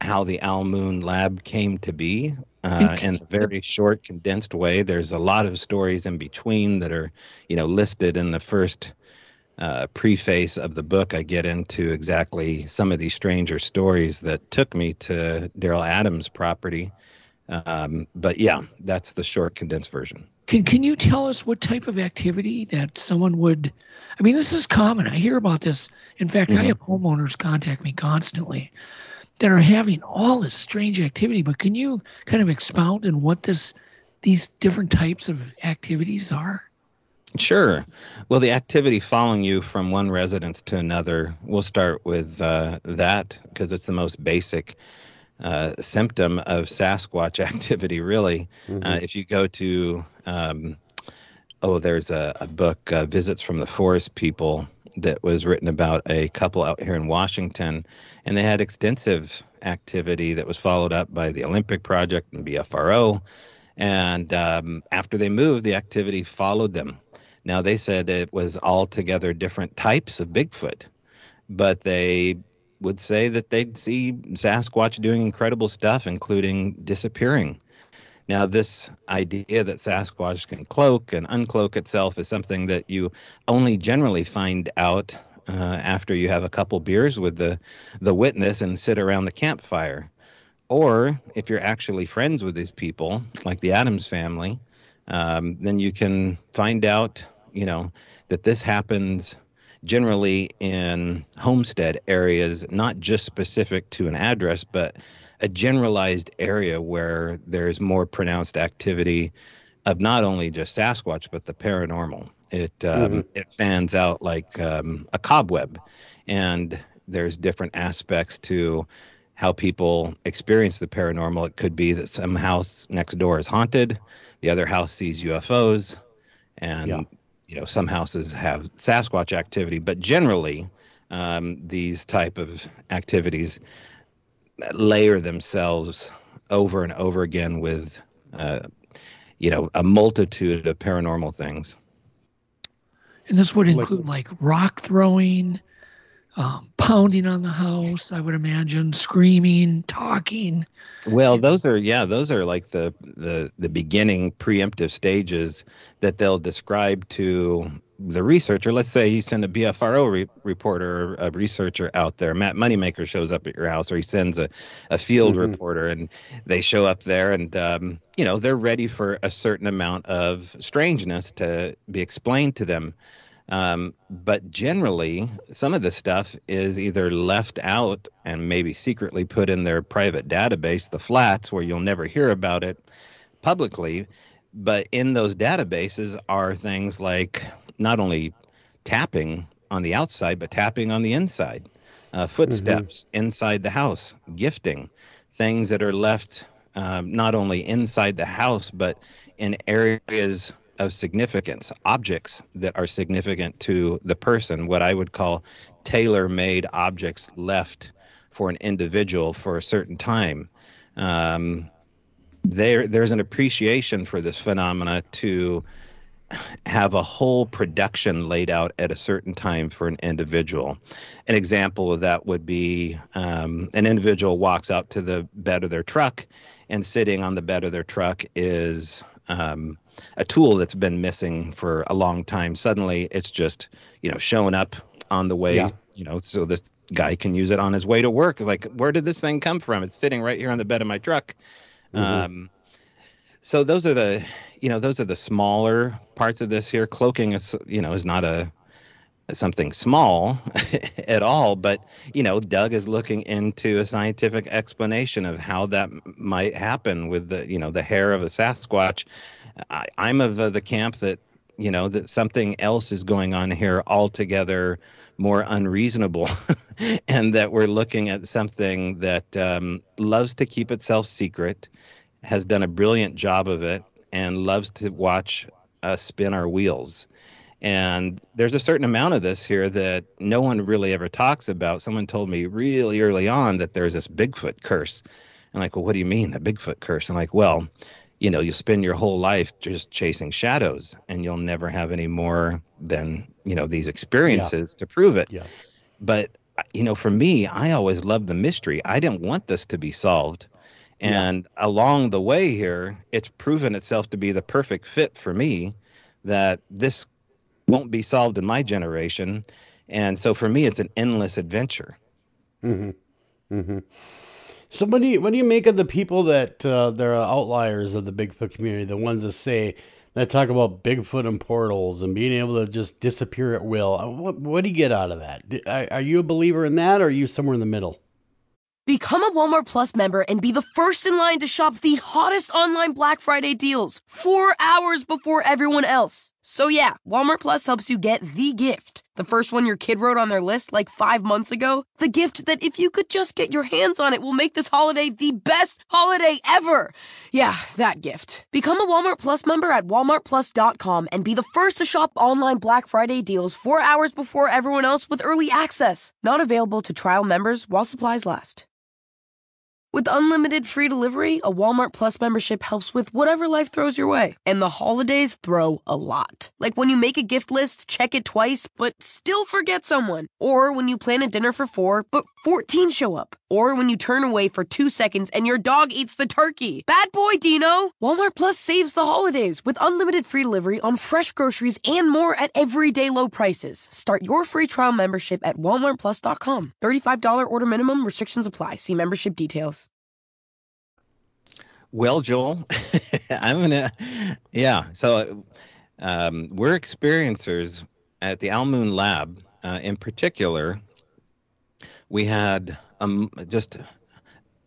how the Owl Moon Lab came to be. In a very short, condensed way. There's a lot of stories in between that are, listed in the first preface of the book, I get into exactly some of these stranger stories that took me to Daryl Adams' property. But yeah, that's the short, condensed version. Can you tell us what type of activity that someone would? I mean, this is common. I hear about this. In fact, I have homeowners contact me constantly that are having all this strange activity. But can you kind of expound on what these different types of activities are? Sure. Well, the activity following you from one residence to another, we'll start with that because it's the most basic symptom of Sasquatch activity, really. If you go to, there's a book, Visits from the Forest People, that was written about a couple out here in Washington, and they had extensive activity that was followed up by the Olympic Project and BFRO. And after they moved, the activity followed them. Now, they said it was altogether different types of Bigfoot, but they would say that they'd see Sasquatch doing incredible stuff, including disappearing. Now, this idea that Sasquatch can cloak and uncloak itself is something that you only generally find out after you have a couple beers with the witness and sit around the campfire. Or if you're actually friends with these people, like the Adams family, then you can find out, that this happens generally in homestead areas, not just specific to an address, but a generalized area where there's more pronounced activity of not only just Sasquatch, but the paranormal. It fans out like a cobweb, and there's different aspects to how people experience the paranormal. It could be that some house next door is haunted, the other house sees UFOs, and some houses have Sasquatch activity. But generally, these type of activities layer themselves over and over again with, a multitude of paranormal things. And this would include like rock throwing, pounding on the house, I would imagine, screaming, talking. Well, those are like the beginning preemptive stages that they'll describe to the researcher. Let's say you send a BFRO reporter or a researcher out there. Matt Moneymaker shows up at your house, or he sends a field reporter, and they show up there, and they're ready for a certain amount of strangeness to be explained to them. But generally, some of the stuff is either left out and maybe secretly put in their private database, the flats, where you'll never hear about it publicly. But in those databases are things like not only tapping on the outside, but tapping on the inside, footsteps inside the house, gifting, things that are left not only inside the house, but in areas of significance, objects that are significant to the person, what I would call tailor-made objects left for an individual for a certain time. There's an appreciation for this phenomena to have a whole production laid out at a certain time for an individual. An example of that would be an individual walks out to the bed of their truck, and sitting on the bed of their truck is a tool that's been missing for a long time. Suddenly it's just, showing up on the way, so this guy can use it on his way to work. It's like, where did this thing come from? It's sitting right here on the bed of my truck. So those are the smaller parts of this here. Cloaking is not something small at all, but Doug is looking into a scientific explanation of how that might happen with the hair of a Sasquatch. I'm of the camp that that something else is going on here altogether more unreasonable, and that we're looking at something that loves to keep itself secret, has done a brilliant job of it, and loves to watch us spin our wheels. And there's a certain amount of this here that no one really ever talks about. Someone told me really early on that there's this Bigfoot curse. I'm like, well, what do you mean, the Bigfoot curse? I'm like, well, you spend your whole life just chasing shadows, and you'll never have any more than, these experiences to prove it. Yeah. But, for me, I always loved the mystery. I didn't want this to be solved. And along the way here, it's proven itself to be the perfect fit for me, that this won't be solved in my generation. And so for me, it's an endless adventure. Mm-hmm. Mm-hmm. So what do you make of the people that they're outliers of the Bigfoot community, the ones that talk about Bigfoot and portals and being able to just disappear at will? What do you get out of that? Are you a believer in that, or are you somewhere in the middle? Become a Walmart Plus member and be the first in line to shop the hottest online Black Friday deals 4 hours before everyone else. So yeah, Walmart Plus helps you get the gift. The first one your kid wrote on their list like 5 months ago. The gift that if you could just get your hands on it will make this holiday the best holiday ever. Yeah, that gift. Become a Walmart Plus member at walmartplus.com and be the first to shop online Black Friday deals 4 hours before everyone else with early access. Not available to trial members while supplies last. With unlimited free delivery, a Walmart Plus membership helps with whatever life throws your way. And the holidays throw a lot. Like when you make a gift list, check it twice, but still forget someone. Or when you plan a dinner for 4, but 14 show up. Or when you turn away for 2 seconds and your dog eats the turkey. Bad boy, Dino! Walmart Plus saves the holidays with unlimited free delivery on fresh groceries and more at everyday low prices. Start your free trial membership at walmartplus.com. $35 order minimum. Restrictions apply. See membership details. Well, Joel, So we're experiencers at the Almoon Lab. In particular, we had just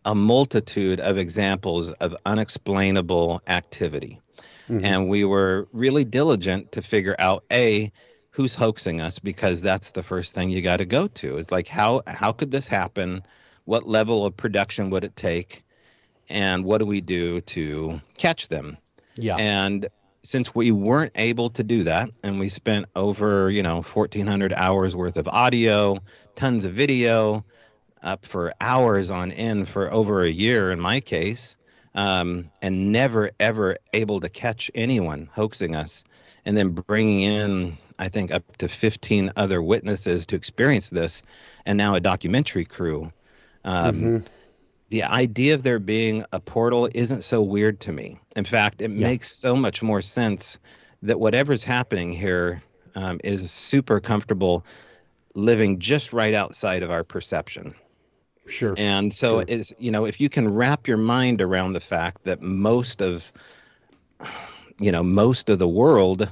a multitude of examples of unexplainable activity. Mm-hmm. And we were really diligent to figure out, A, who's hoaxing us, because that's the first thing you got to go to. It's like, how could this happen? What level of production would it take? And what do we do to catch them? Yeah. And since we weren't able to do that, and we spent over, 1,400 hours worth of audio, tons of video, up for hours on end for over a year in my case, and never, ever able to catch anyone hoaxing us, and then bringing in, I think, up to 15 other witnesses to experience this, and now a documentary crew. The idea of there being a portal isn't so weird to me. In fact, it makes so much more sense that whatever's happening here is super comfortable living just right outside of our perception. Sure. And so if you can wrap your mind around the fact that most of the world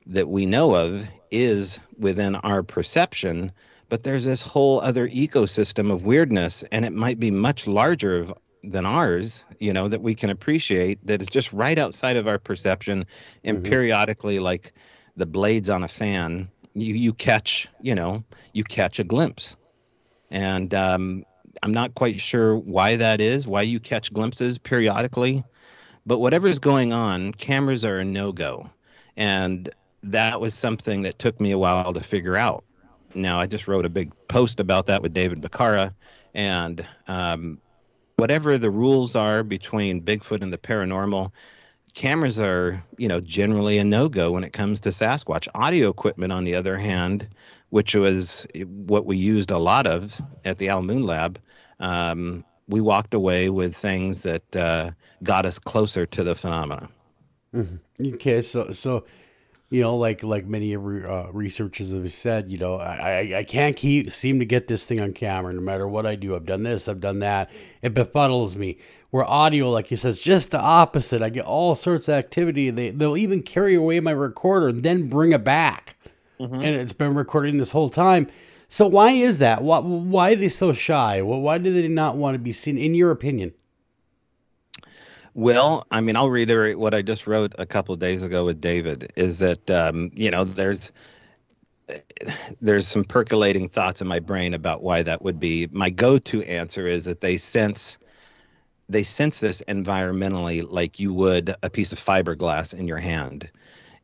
that we know of is within our perception, but there's this whole other ecosystem of weirdness, and it might be much larger than ours, that we can appreciate, that is just right outside of our perception. And periodically, like the blades on a fan, you catch a glimpse. And I'm not quite sure why that is, why you catch glimpses periodically, but whatever's going on, cameras are a no-go. And that was something that took me a while to figure out. Now, I just wrote a big post about that with David Becara, and whatever the rules are between Bigfoot and the paranormal, cameras are, generally a no-go when it comes to Sasquatch. Audio equipment, on the other hand, which was what we used a lot of at the Almoon Lab, we walked away with things that got us closer to the phenomena. Mm-hmm. Okay, so like many researchers have said, I can't seem to get this thing on camera no matter what I do. I've done this, I've done that. It befuddles me. Where audio, like he says, just the opposite. I get all sorts of activity. They'll even carry away my recorder and then bring it back. Mm-hmm. And it's been recording this whole time. So why is that? Why are they so shy? Why do they not want to be seen, in your opinion? Well, I'll reiterate what I just wrote a couple of days ago with David, is that, there's some percolating thoughts in my brain about why that would be. My go-to answer is that they sense this environmentally like you would a piece of fiberglass in your hand.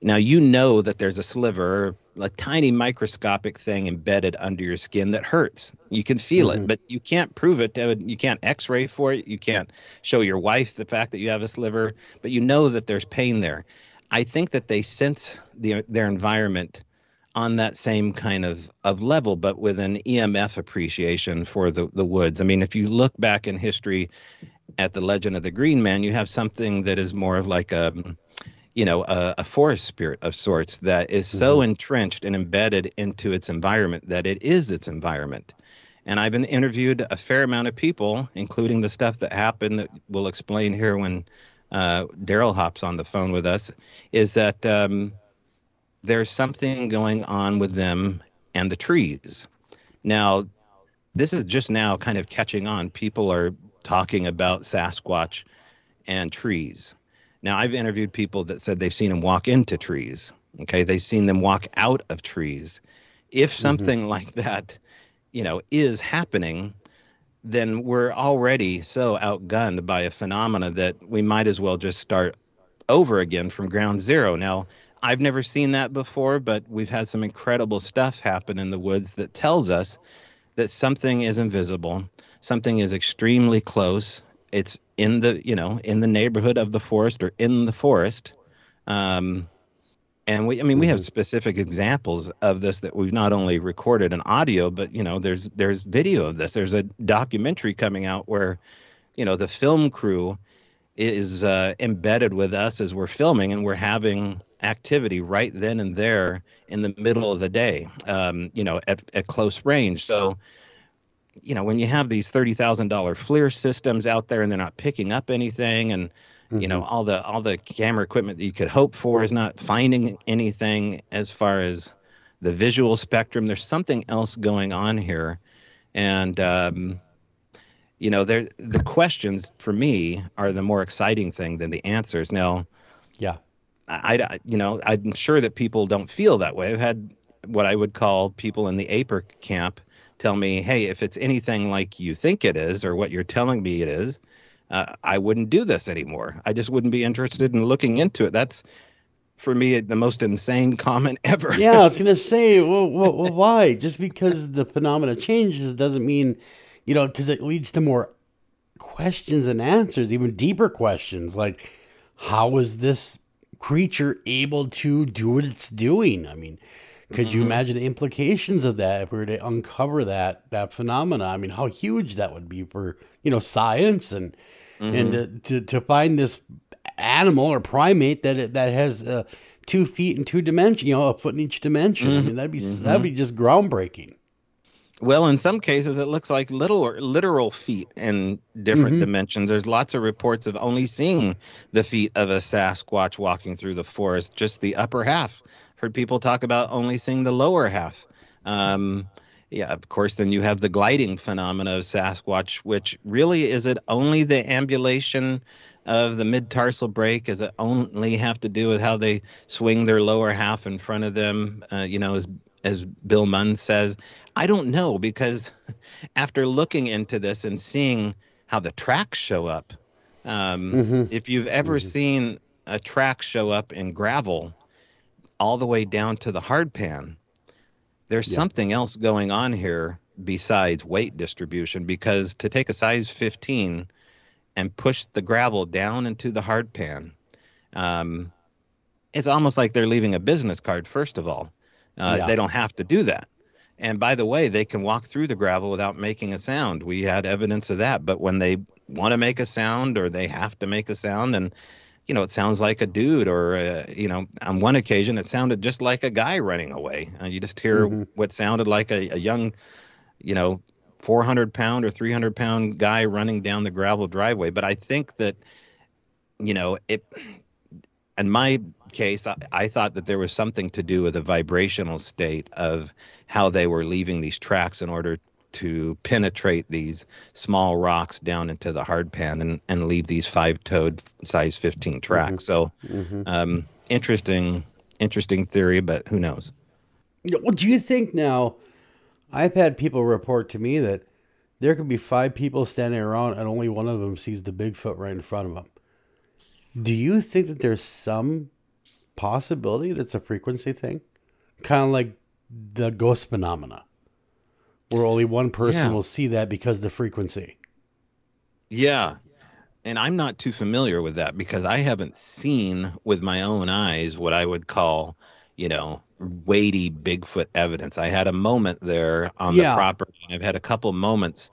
Now, that there's a sliver, a tiny microscopic thing embedded under your skin that hurts. You can feel it, but you can't prove it. You can't x-ray for it. You can't show your wife the fact that you have a sliver, but that there's pain there. I think that they sense their environment on that same kind of level, but with an EMF appreciation for the woods. If you look back in history at the legend of the Green Man, you have something that is more of like a a forest spirit of sorts that is so entrenched and embedded into its environment that it is its environment. And I've been interviewed a fair amount of people, including the stuff that happened that we'll explain here when Daryl hops on the phone with us, is that there's something going on with them and the trees. Now, this is just now kind of catching on. People are talking about Sasquatch and trees. Now, I've interviewed people that said they've seen them walk into trees. Okay, they've seen them walk out of trees. If something like that, is happening, then we're already so outgunned by a phenomena that we might as well just start over again from ground zero. Now, I've never seen that before, but we've had some incredible stuff happen in the woods that tells us that something is invisible, something is extremely close. It's in the, in the neighborhood of the forest or in the forest. And we have specific examples of this that we've not only recorded in audio, but, there's video of this. There's a documentary coming out where, the film crew is embedded with us as we're filming, and we're having activity right then and there in the middle of the day, at close range. So, when you have these $30,000 FLIR systems out there and they're not picking up anything, and all the camera equipment that you could hope for is not finding anything as far as the visual spectrum, there's something else going on here. And the questions for me are the more exciting thing than the answers. Now, yeah, I'm sure that people don't feel that way. I've had what I would call people in the Aper camp tell me, hey, if it's anything like you think it is or what you're telling me it is, I wouldn't do this anymore. I just wouldn't be interested in looking into it. That's, for me, the most insane comment ever. Yeah, I was going to say, well, why? Just because the phenomena changes doesn't mean, because it leads to more questions and answers, even deeper questions, like, how is this creature able to do what it's doing? I mean, could you imagine the implications of that if we were to uncover that phenomena? I mean, how huge that would be for, science and to find this animal or primate that has 2 feet in 2 dimensions, a foot in each dimension. I mean, that'd be just groundbreaking. Well, in some cases, it looks like literal feet in different dimensions. There's lots of reports of only seeing the feet of a Sasquatch walking through the forest, just the upper half. Heard people talk about only seeing the lower half. Of course, then you have the gliding phenomena of Sasquatch, which really, is it only the ambulation of the mid-tarsal break? Does it only have to do with how they swing their lower half in front of them, as Bill Munn says? I don't know, because after looking into this and seeing how the tracks show up, if you've ever seen a track show up in gravel all the way down to the hard pan, there's something else going on here besides weight distribution, because to take a size 15 and push the gravel down into the hard pan, it's almost like they're leaving a business card, first of all. They don't have to do that. And by the way, they can walk through the gravel without making a sound. We had evidence of that. But when they want to make a sound, or they have to make a sound, and it sounds like a dude, or on one occasion it sounded just like a guy running away. You just hear what sounded like a young 400-pound or 300-pound guy running down the gravel driveway. But I think that in my case, I thought that there was something to do with the vibrational state of how they were leaving these tracks in order to penetrate these small rocks down into the hard pan and leave these 5-toed size 15 tracks. So interesting theory, but who knows? What do you think now? I've had people report to me that there could be 5 people standing around and only one of them sees the Bigfoot right in front of them. Do you think that there's some possibility that's a frequency thing? Kind of like the ghost phenomena, where only one person will see that because of the frequency. Yeah. And I'm not too familiar with that, because I haven't seen with my own eyes what I would call, weighty Bigfoot evidence. I had a moment there on the property, and I've had a couple moments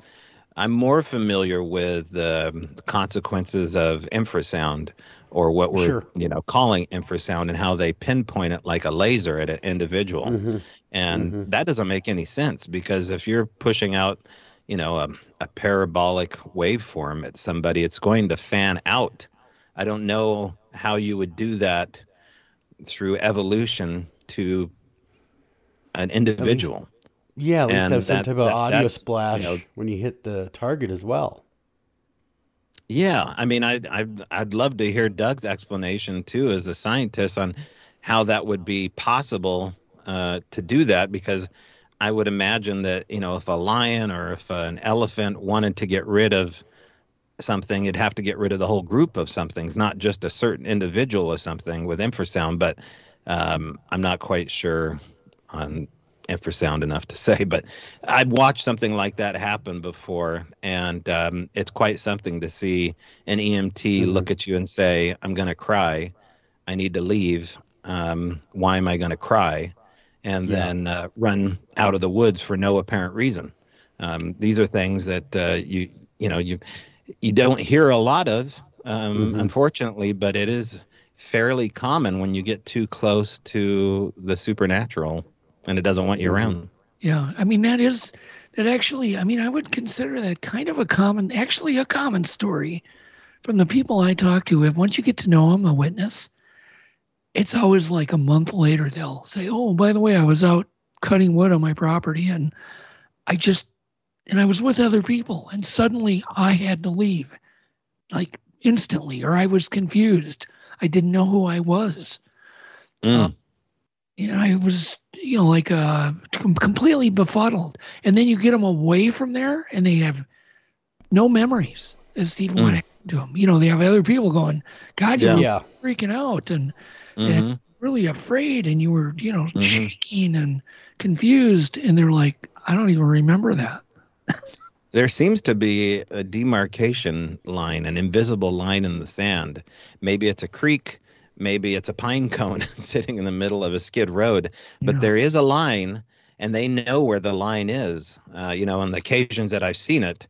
I'm more familiar with the consequences of infrasound, or what we're calling infrasound, and how they pinpoint it like a laser at an individual. Mm-hmm. And that doesn't make any sense, because if you're pushing out, a parabolic waveform at somebody, it's going to fan out. I don't know how you would do that through evolution to an individual. At least have some type of audio splash when you hit the target as well. Yeah, I mean, I'd love to hear Doug's explanation too, as a scientist, on how that would be possible to do that, because I would imagine that, if a lion or if an elephant wanted to get rid of something, it'd have to get rid of the whole group of somethings, not just a certain individual of something with infrasound. But I'm not quite sure on infrasound enough to say, but I've watched something like that happen before, and it's quite something to see an EMT look at you and say, "I'm going to cry. I need to leave. Why am I going to cry?" And then run out of the woods for no apparent reason. These are things that you don't hear a lot of, unfortunately, but it is fairly common when you get too close to the supernatural and it doesn't want you around. Yeah, I mean, I would consider that kind of a common story from the people I talk to. If once you get to know them, a witness, it's always like a month later, they'll say, "Oh, by the way, I was out cutting wood on my property, and I was with other people, and suddenly I had to leave, like instantly, or I was confused. I didn't know who I was. I was, completely befuddled." And then you get them away from there, and they have no memories as to even what happened to them. They have other people going, "God, you were freaking out and really afraid, and you were, shaking and confused." And they're like, "I don't even remember that." There seems to be a demarcation line, an invisible line in the sand. Maybe it's a creek, maybe it's a pine cone sitting in the middle of a skid road, but there is a line, and they know where the line is. On the occasions that I've seen it,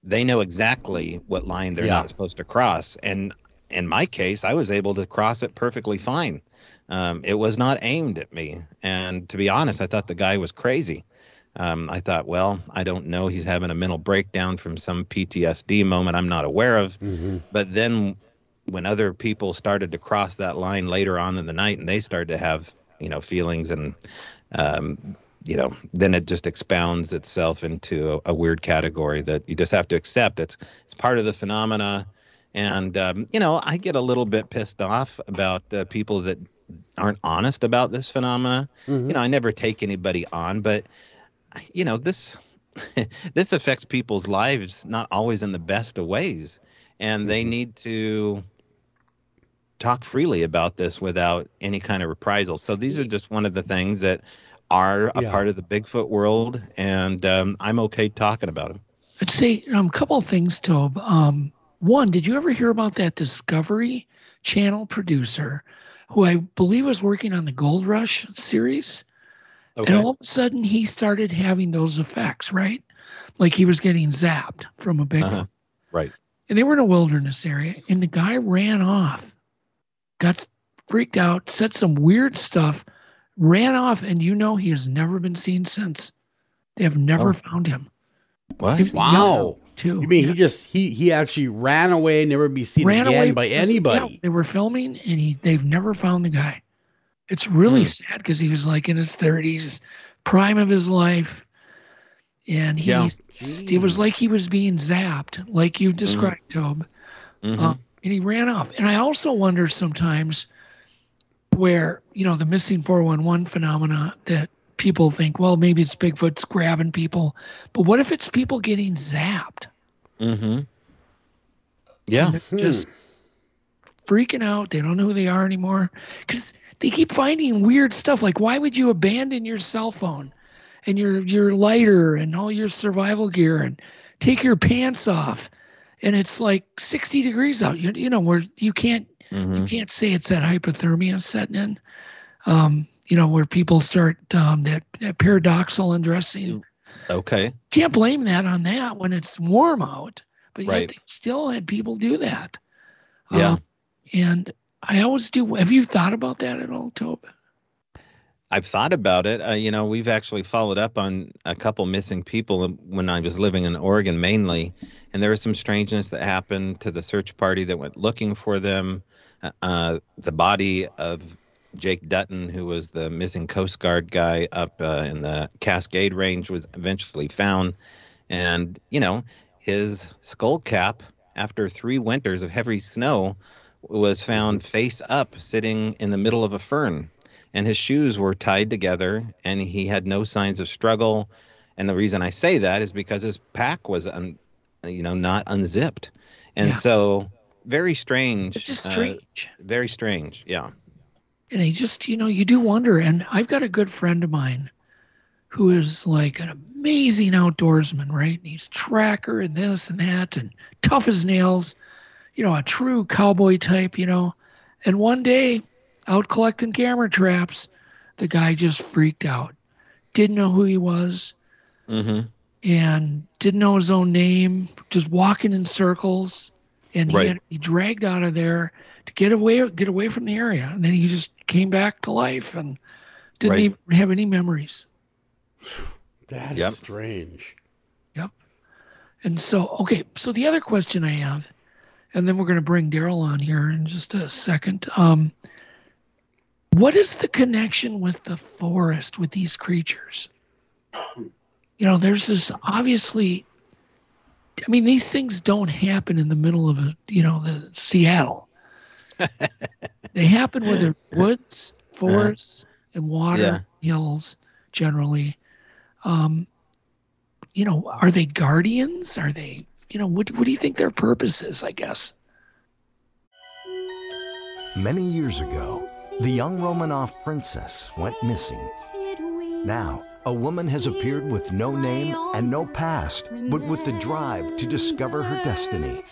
they know exactly what line they're not supposed to cross. And in my case, I was able to cross it perfectly fine. It was not aimed at me. And to be honest, I thought the guy was crazy. I thought, well, I don't know. He's having a mental breakdown from some PTSD moment I'm not aware of. But then when other people started to cross that line later on in the night, and they started to have, feelings, and, then it just expounds itself into a weird category that you just have to accept. It's part of the phenomena. And, I get a little bit pissed off about people that aren't honest about this phenomena. I never take anybody on, but this affects people's lives, not always in the best of ways, and they need to talk freely about this without any kind of reprisal. So these are just one of the things that are a part of the Bigfoot world, and I'm okay talking about them. I'd say a couple of things, Tobe. One, did you ever hear about that Discovery Channel producer who I believe was working on the Gold Rush series? Okay. And all of a sudden, he started having those effects, right? Like he was getting zapped from a Bigfoot. Right. And they were in a wilderness area, and the guy ran off, got freaked out, said some weird stuff, ran off, and he has never been seen since. They have never found him. What? Wow. Too. You mean he actually ran away, never be seen again by anybody? They were filming, and they've never found the guy. It's really sad, because he was like in his 30s, prime of his life. And it was like he was being zapped, like you described, Tobe. And he ran off. And I also wonder sometimes where, the missing 411 phenomena, that people think, well, maybe it's Bigfoot's grabbing people. But what if it's people getting zapped? Yeah. Just freaking out. They don't know who they are anymore. Because they keep finding weird stuff. Like, why would you abandon your cell phone and your lighter and all your survival gear and take your pants off? And it's like 60 degrees out. Where you can't say it's that hypothermia setting in. Where people start that paradoxal undressing. Okay. Can't blame that on that when it's warm out, but Right. yet they still had people do that. Yeah. And I always do. Have you thought about that at all, Tobe? I've thought about it. We've actually followed up on a couple missing people when I was living in Oregon mainly, and there was some strangeness that happened to the search party that went looking for them. The body of Jake Dutton, who was the missing Coast Guard guy up in the Cascade Range, was eventually found. And, his skull cap, after 3 winters of heavy snow, was found face up sitting in the middle of a fern. And his shoes were tied together, and he had no signs of struggle. And the reason I say that is because his pack was, not unzipped. And so, very strange. It's just strange. Very strange, yeah. And I just, you do wonder. And I've got a good friend of mine who is like an amazing outdoorsman, right? And he's tracker and this and that and tough as nails, a true cowboy type, And one day, out collecting camera traps, the guy just freaked out. Didn't know who he was, and didn't know his own name, just walking in circles. And he had to be dragged out of there to get away from the area. And then he just came back to life and didn't even have any memories. That is strange. Yep. And so the other question I have, and then we're going to bring Daryl on here in just a second. What is the connection with the forest, with these creatures? There's this obviously, these things don't happen in the middle of the Seattle. They happen where there's woods, forests, and water, hills generally. Are they guardians? Are they, what do you think their purpose is, I guess? Many years ago, the young Romanov princess went missing. Now, a woman has appeared with no name and no past, but with the drive to discover her destiny.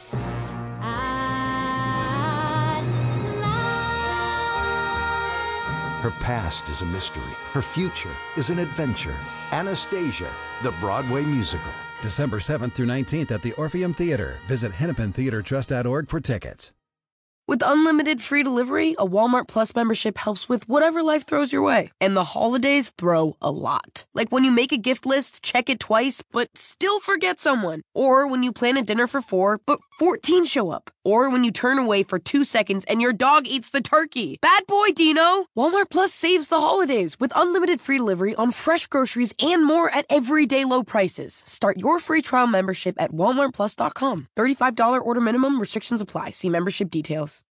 Her past is a mystery. Her future is an adventure. Anastasia, the Broadway musical. December 7th through 19th at the Orpheum Theater. Visit hennepintheatertrust.org for tickets. With unlimited free delivery, a Walmart Plus membership helps with whatever life throws your way. And the holidays throw a lot. Like when you make a gift list, check it twice, but still forget someone. Or when you plan a dinner for 4, but 14 show up. Or when you turn away for 2 seconds and your dog eats the turkey. Bad boy, Dino! Walmart Plus saves the holidays with unlimited free delivery on fresh groceries and more at everyday low prices. Start your free trial membership at walmartplus.com. $35 order minimum. Restrictions apply. See membership details.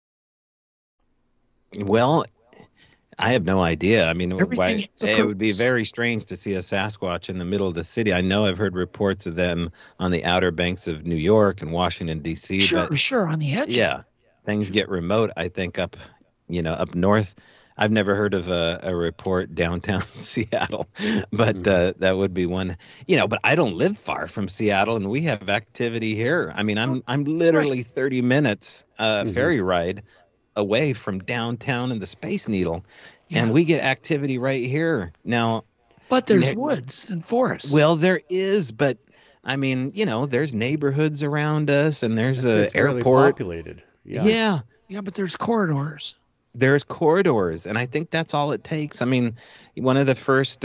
Well, I have no idea. It would be very strange to see a Sasquatch in the middle of the city. I know I've heard reports of them on the outer banks of New York and Washington, D.C. Sure, on the edge. Yeah, things get remote, I think, up north. I've never heard of a report downtown Seattle, but that would be one. But I don't live far from Seattle, and we have activity here. I'm literally 30 minutes ferry ride away from downtown and the Space Needle, and we get activity right here now. But there's woods and forests. Well, there is, but there's neighborhoods around us, and there's an airport. Populated. Yeah, but there's corridors. There's corridors, and I think that's all it takes. One of the first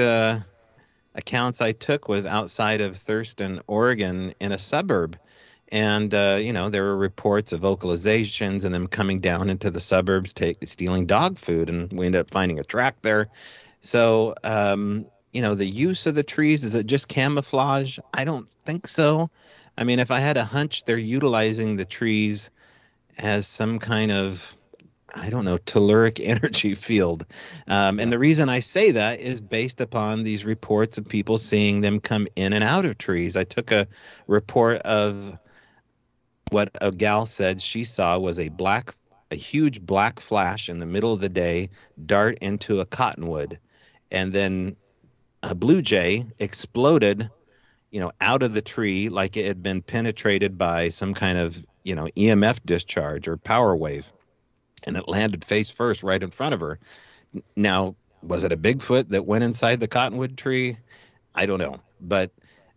accounts I took was outside of Thurston, Oregon, in a suburb. And, there were reports of vocalizations and them coming down into the suburbs, stealing dog food, and we ended up finding a track there. So, the use of the trees, is it just camouflage? I don't think so. If I had a hunch, they're utilizing the trees as some kind of, telluric energy field. And the reason I say that is based upon these reports of people seeing them come in and out of trees. I took a report of what a gal said she saw was a huge black flash in the middle of the day dart into a cottonwood, and then a blue jay exploded, out of the tree like it had been penetrated by some kind of, EMF discharge or power wave, and it landed face first right in front of her. Now, was it a Bigfoot that went inside the cottonwood tree? I don't know, but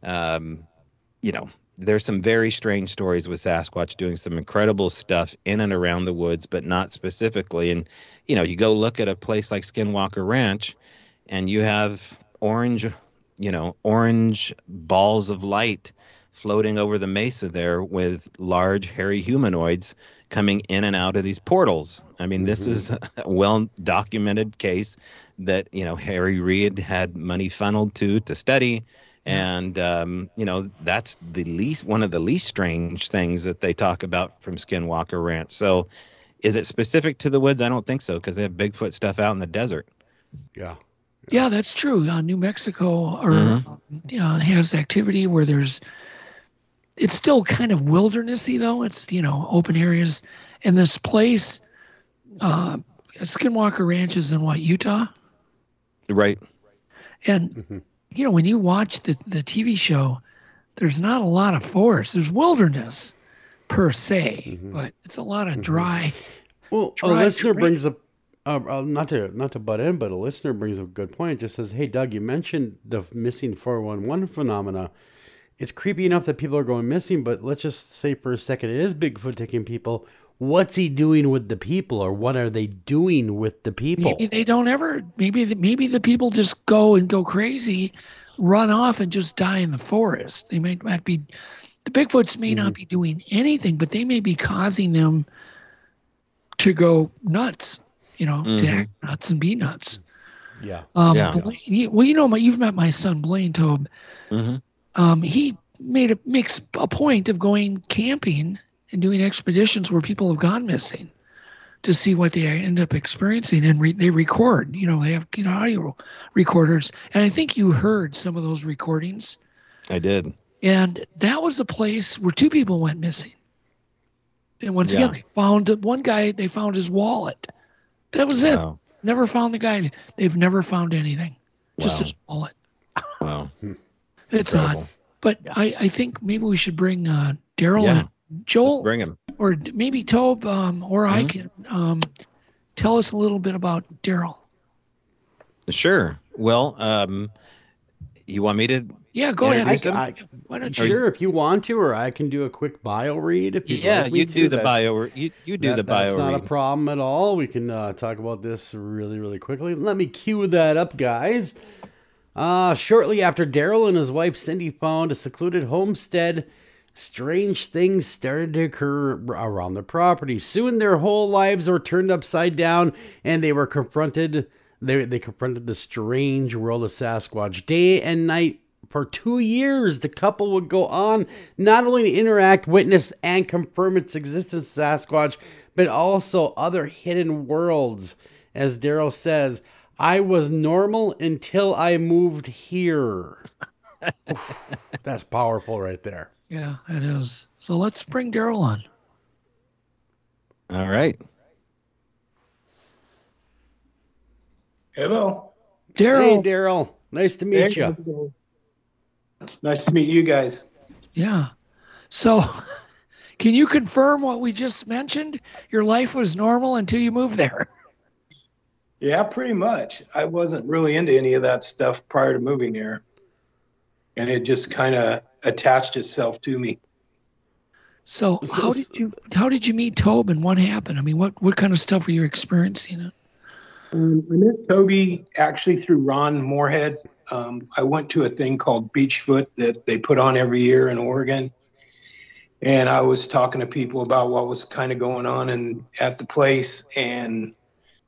You know, there's some very strange stories with Sasquatch doing some incredible stuff in and around the woods, but not specifically. And, you know, you go look at a place like Skinwalker Ranch and you have orange balls of light floating over the mesa there with large hairy humanoids coming in and out of these portals. I mean, this is a well-documented case that, you know, Harry Reid had money funneled to study. And, you know, that's one of the least strange things that they talk about from Skinwalker Ranch. So is it specific to the woods? I don't think so, because they have Bigfoot stuff out in the desert. Yeah. Yeah, that's true. New Mexico has activity where it's still kind of wildernessy, though. It's, you know, open areas. And this place, Skinwalker Ranch is in Utah? Right. And, you know, when you watch the TV show, there's not a lot of forest. There's wilderness per se, but it's a lot of dry. Well, a listener brings up, not to butt in, but a listener brings up a good point. It just says, hey, Doug, you mentioned the missing 411 phenomena. It's creepy enough that people are going missing, but let's just say for a second, it is Bigfoot taking people. What's he doing with the people, or what are they doing with the people? Maybe they don't ever. Maybe the people just go crazy, run off, and just die in the forest. They might be. The Bigfoots may not be doing anything, but they may be causing them to go nuts. You know, to act nuts and be nuts. Yeah. Blaine, you know, you've met my son Blaine, Tobe. He makes a point of going camping and doing expeditions where people have gone missing to see what they end up experiencing, and they record. You know, they have audio recorders, and I think you heard some of those recordings. I did. And that was a place where two people went missing. And once again, they found one guy. They found his wallet. That was it. Never found the guy. They've never found anything. Just his wallet. Wow. It's odd. But I think maybe we should bring Daryl in. Joel, bring him, or maybe Tobe, or I can tell us a little bit about Daryl. Sure. Well, you want me to? Yeah, go ahead. Why don't you? Sure, if you want to, or I can do a quick bio read. If you like me you to. do the bio. You do the bio. That's not a problem at all. We can talk about this really, really quickly. Let me cue that up, guys. Shortly after Daryl and his wife Cindy found a secluded homestead, strange things started to occur around the property. Soon their whole lives were turned upside down, and they were confronted. They confronted the strange world of Sasquatch. Day and night for 2 years, the couple would go on not only to interact, witness, and confirm its existence, Sasquatch, but also other hidden worlds. As Daryl says, I was normal until I moved here. Oof, that's powerful right there. Yeah, it is. So let's bring Daryl on. All right. Hello. Daryl. Hey, Daryl. Nice to meet you. Nice to meet you guys. Yeah. So can you confirm what we just mentioned? Your life was normal until you moved there. Yeah, pretty much. I wasn't really into any of that stuff prior to moving here. And it just kind of attached itself to me. So how did you meet Tobe, and what happened? I mean, what kind of stuff were you experiencing? I met Tobe actually through Ron Morehead. I went to a thing called Bigfoot that they put on every year in Oregon. And I was talking to people about what was kind of going on at the place. And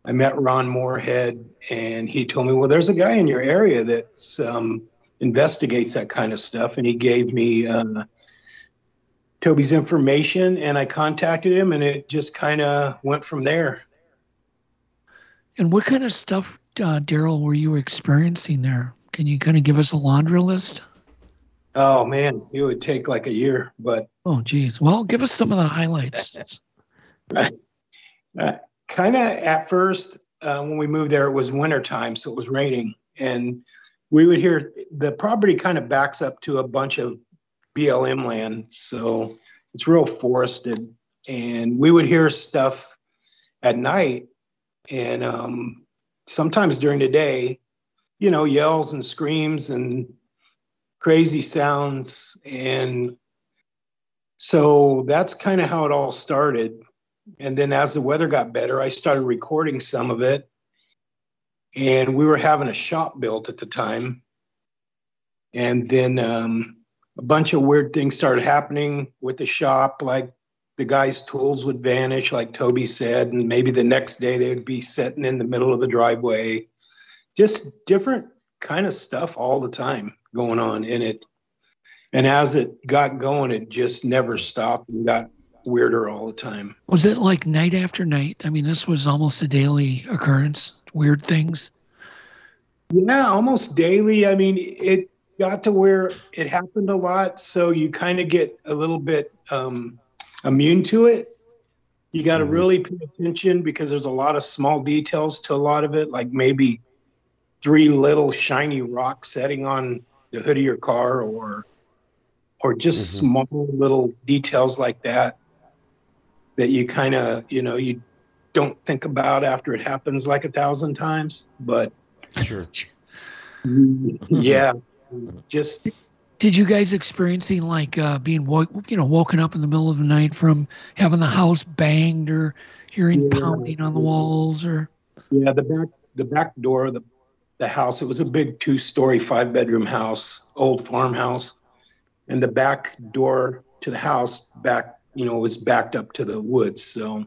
I met Ron Morehead, and he told me, well, there's a guy in your area that investigates that kind of stuff. And he gave me Tobe's information, and I contacted him, and it just kind of went from there. And what kind of stuff, Daryl, were you experiencing there? Can you kind of give us a laundry list? Oh, man, it would take like a year, but... Oh, geez. Well, give us some of the highlights. Kind of at first, when we moved there, it was wintertime, so it was raining. And we would hear the property kind of backs up to a bunch of BLM land, so it's real forested. And we would hear stuff at night, and sometimes during the day, you know, yells and screams and crazy sounds. And so that's kind of how it all started. And then as the weather got better, I started recording some of it. And we were having a shop built at the time. And then a bunch of weird things started happening with the shop, like the guy's tools would vanish, like Tobe said, and maybe the next day they would be sitting in the middle of the driveway. Just different kind of stuff all the time going on in it. And as it got going, it just never stopped and got weirder all the time. Was it like night after night? I mean, this was almost a daily occurrence, weird things. Yeah, almost daily. I mean, it got to where it happened a lot, so you kind of get a little bit immune to it. You got to really pay attention because there's a lot of small details to a lot of it, like maybe 3 little shiny rocks setting on the hood of your car, or just small little details like that you kind of, you don't think about after it happens like 1,000 times. But sure. Yeah. Just. Did you guys experiencing like being woken up in the middle of the night from having the house banged or hearing pounding on the walls? Or yeah, the back door of the house, it was a big 2-story 5-bedroom house, old farmhouse, and the back door to the house was backed up to the woods. So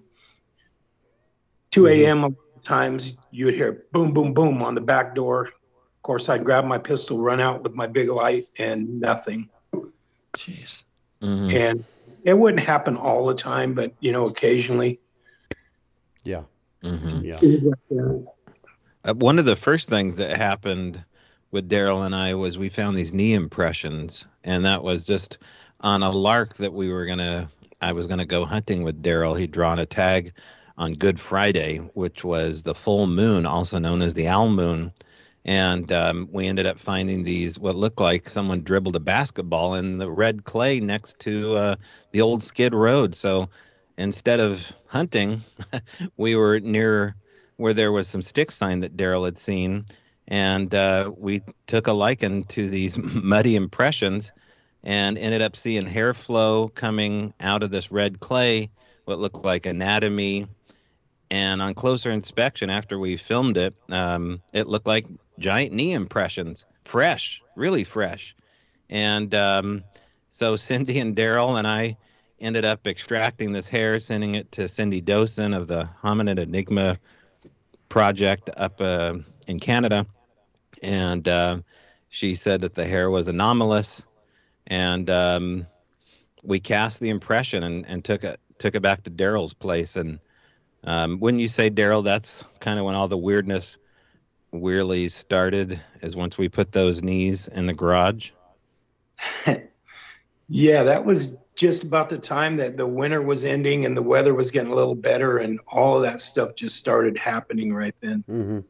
2 a.m. times you would hear boom, boom, boom on the back door. Of course, I'd grab my pistol, run out with my big light, and nothing. Jeez. And it wouldn't happen all the time, but, occasionally. Yeah. Yeah. Yeah. One of the first things that happened with Daryl and I was we found these knee impressions, and that was just on a lark that I was going to go hunting with Daryl. He'd drawn a tag on Good Friday, which was the full moon, also known as the owl moon. And we ended up finding these, what looked like someone dribbled a basketball in the red clay next to the old skid road. So instead of hunting, we were near where there was some stick sign that Daryl had seen. And we took a liken to these muddy impressions and ended up seeing hair flow coming out of this red clay, what looked like anatomy. And on closer inspection, after we filmed it, it looked like giant knee impressions, fresh, really fresh. And so Cindy and Daryl and I ended up extracting this hair, sending it to Cindy Dosen of the Hominid Enigma Project up in Canada. And she said that the hair was anomalous. And we cast the impression and took it back to Daryl's place. And wouldn't you say, Daryl, that's kind of when all the weirdness weirdly started, is once we put those knees in the garage? Yeah, that was just about the time that the winter was ending and the weather was getting a little better, and all of that stuff just started happening right then.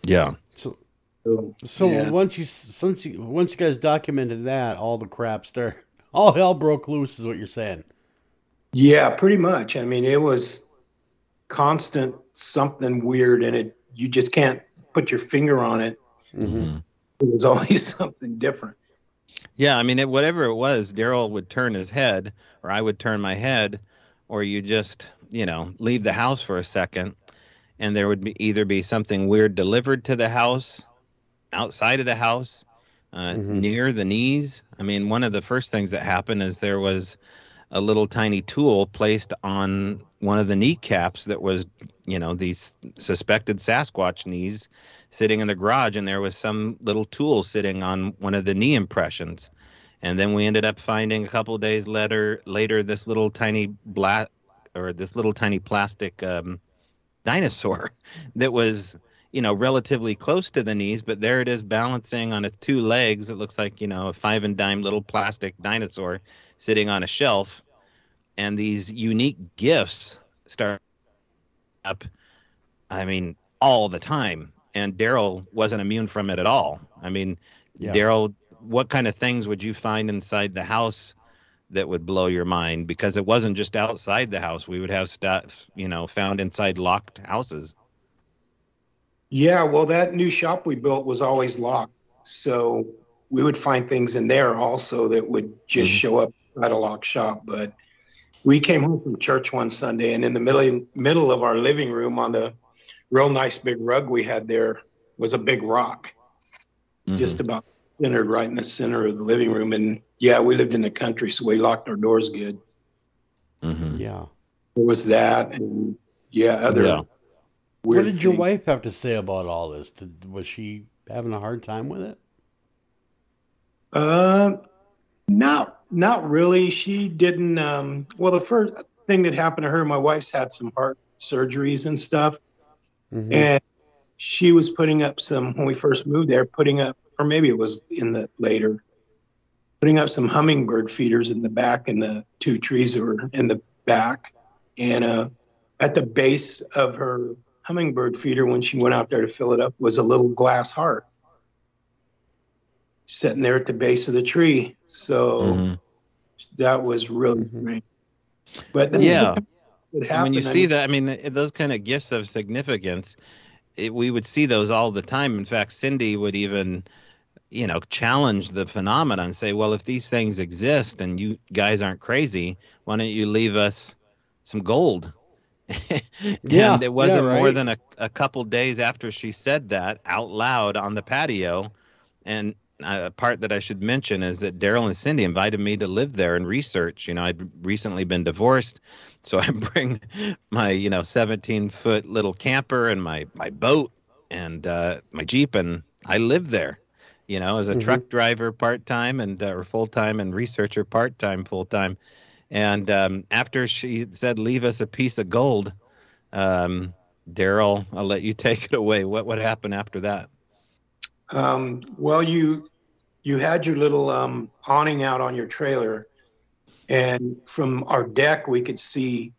Yeah. So yeah. once you guys documented that, all hell broke loose, is what you're saying. Yeah, pretty much. I mean, it was constant something weird, and you just can't put your finger on it. It was always something different. Yeah, I mean, whatever it was, Daryl would turn his head, or I would turn my head, or you just, leave the house for a second, and there would either be something weird delivered to the house, outside of the house, near the knees. I mean, one of the first things that happened is there was a little tiny tool placed on one of the kneecaps that was, these suspected Sasquatch knees sitting in the garage, and there was some little tool sitting on one of the knee impressions. And then we ended up finding a couple of days later this little tiny plastic dinosaur that was, relatively close to the knees, but there it is balancing on its 2 legs. It looks like, a 5 and dime little plastic dinosaur sitting on a shelf. And these unique gifts start up, all the time. And Daryl wasn't immune from it at all. I mean, yeah. Daryl, what kind of things would you find inside the house that would blow your mind? Because it wasn't just outside the house. We would have stuff, found inside locked houses. Yeah, well, that new shop we built was always locked. So we would find things in there also that would just show up at a lock shop. But we came home from church one Sunday, and in the middle of our living room on the real nice big rug we had there was a big rock, just about centered right in the center of the living room. And yeah, we lived in the country, so we locked our doors good. Yeah. There was that, and other. What did your wife have to say about all this? Was she having a hard time with it? Not really. She didn't. Well, the first thing that happened to her, my wife's had some heart surgeries and stuff, and she was putting up some, when we first moved there, or maybe it was putting up some hummingbird feeders in the back, and the 2 trees that were in the back, and at the base of her hummingbird feeder, when she went out there to fill it up, was a little glass heart sitting there at the base of the tree. So that was really great. But then when you see that, I mean, those kind of gifts of significance, we would see those all the time. In fact, Cindy would even, challenge the phenomenon and say, well, if these things exist and you guys aren't crazy, why don't you leave us some gold? And it wasn't more than a couple days after she said that out loud on the patio. And a part that I should mention is that Daryl and Cindy invited me to live there and research. I'd recently been divorced, so I bring my 17-foot little camper and my boat and my Jeep, and I lived there, as a truck driver part-time and or full-time, and researcher part-time, full-time. And after she said, leave us a piece of gold, Daryl, I'll let you take it away. What happened after that? Well, you had your little awning out on your trailer, and from our deck we could see,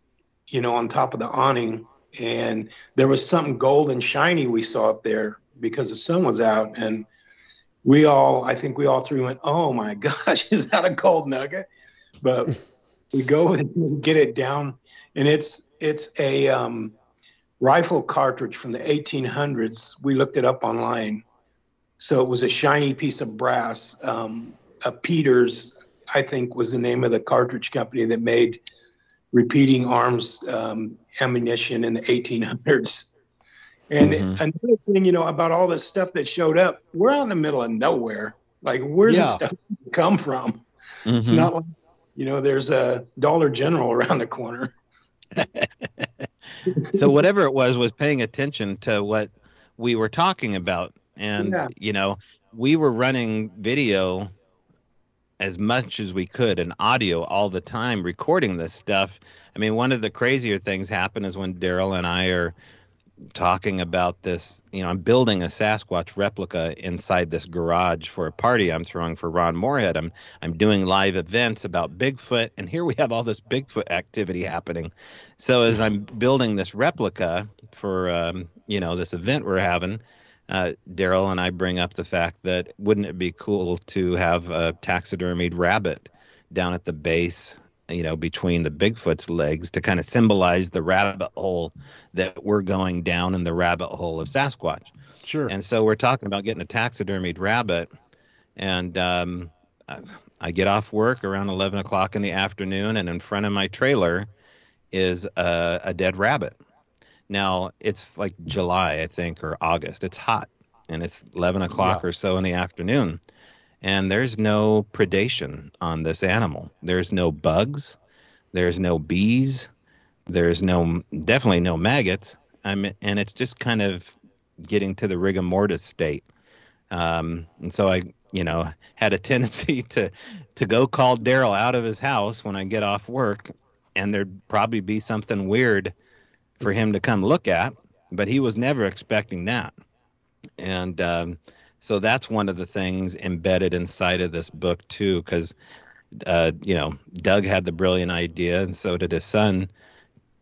on top of the awning, and there was something gold and shiny we saw up there because the sun was out, and I think we all three went, oh my gosh, is that a gold nugget? But we go and get it down, and it's a rifle cartridge from the 1800s. We looked it up online. So it was a shiny piece of brass. Peters, I think, was the name of the cartridge company that made repeating arms ammunition in the 1800s. And another thing, about all this stuff that showed up, we're out in the middle of nowhere. Like, where's this stuff come from? It's not like, there's a Dollar General around the corner. So whatever it was paying attention to what we were talking about. And, we were running video as much as we could and audio all the time, recording this stuff. I mean, one of the crazier things happened is when Daryl and I are talking about this, I'm building a Sasquatch replica inside this garage for a party I'm throwing for Ron Morehead. I'm doing live events about Bigfoot, and here we have all this Bigfoot activity happening. So as I'm building this replica for, this event we're having, Daryl and I bring up the fact that wouldn't it be cool to have a taxidermied rabbit down at the base, between the Bigfoot's legs to kind of symbolize the rabbit hole that we're going down in the rabbit hole of Sasquatch. Sure. And so we're talking about getting a taxidermied rabbit, and I get off work around 11 o'clock in the afternoon, and in front of my trailer is a dead rabbit. Now, it's like July, I think, or August. It's hot, and it's 11 o'clock or so in the afternoon, and there's no predation on this animal. There's no bugs. There's no bees. There's definitely no maggots. And it's just kind of getting to the rigor mortis state. And so I, had a tendency to go call Daryl out of his house when I get off work, and there'd probably be something weird for him to come look at, but he was never expecting that. And so that's one of the things embedded inside of this book too, because Doug had the brilliant idea, and so did his son,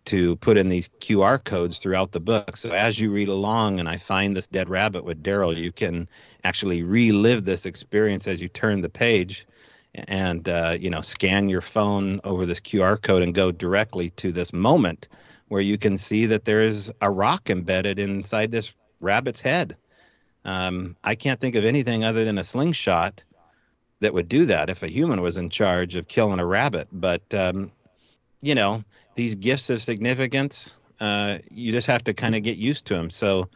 to put in these QR codes throughout the book. So as you read along and I find this dead rabbit with Daryl, you can actually relive this experience as you turn the page and scan your phone over this QR code and go directly to this moment where you can see that there is a rock embedded inside this rabbit's head. I can't think of anything other than a slingshot that would do that if a human was in charge of killing a rabbit. But, you know, these gifts of significance, you just have to kind of get used to them. So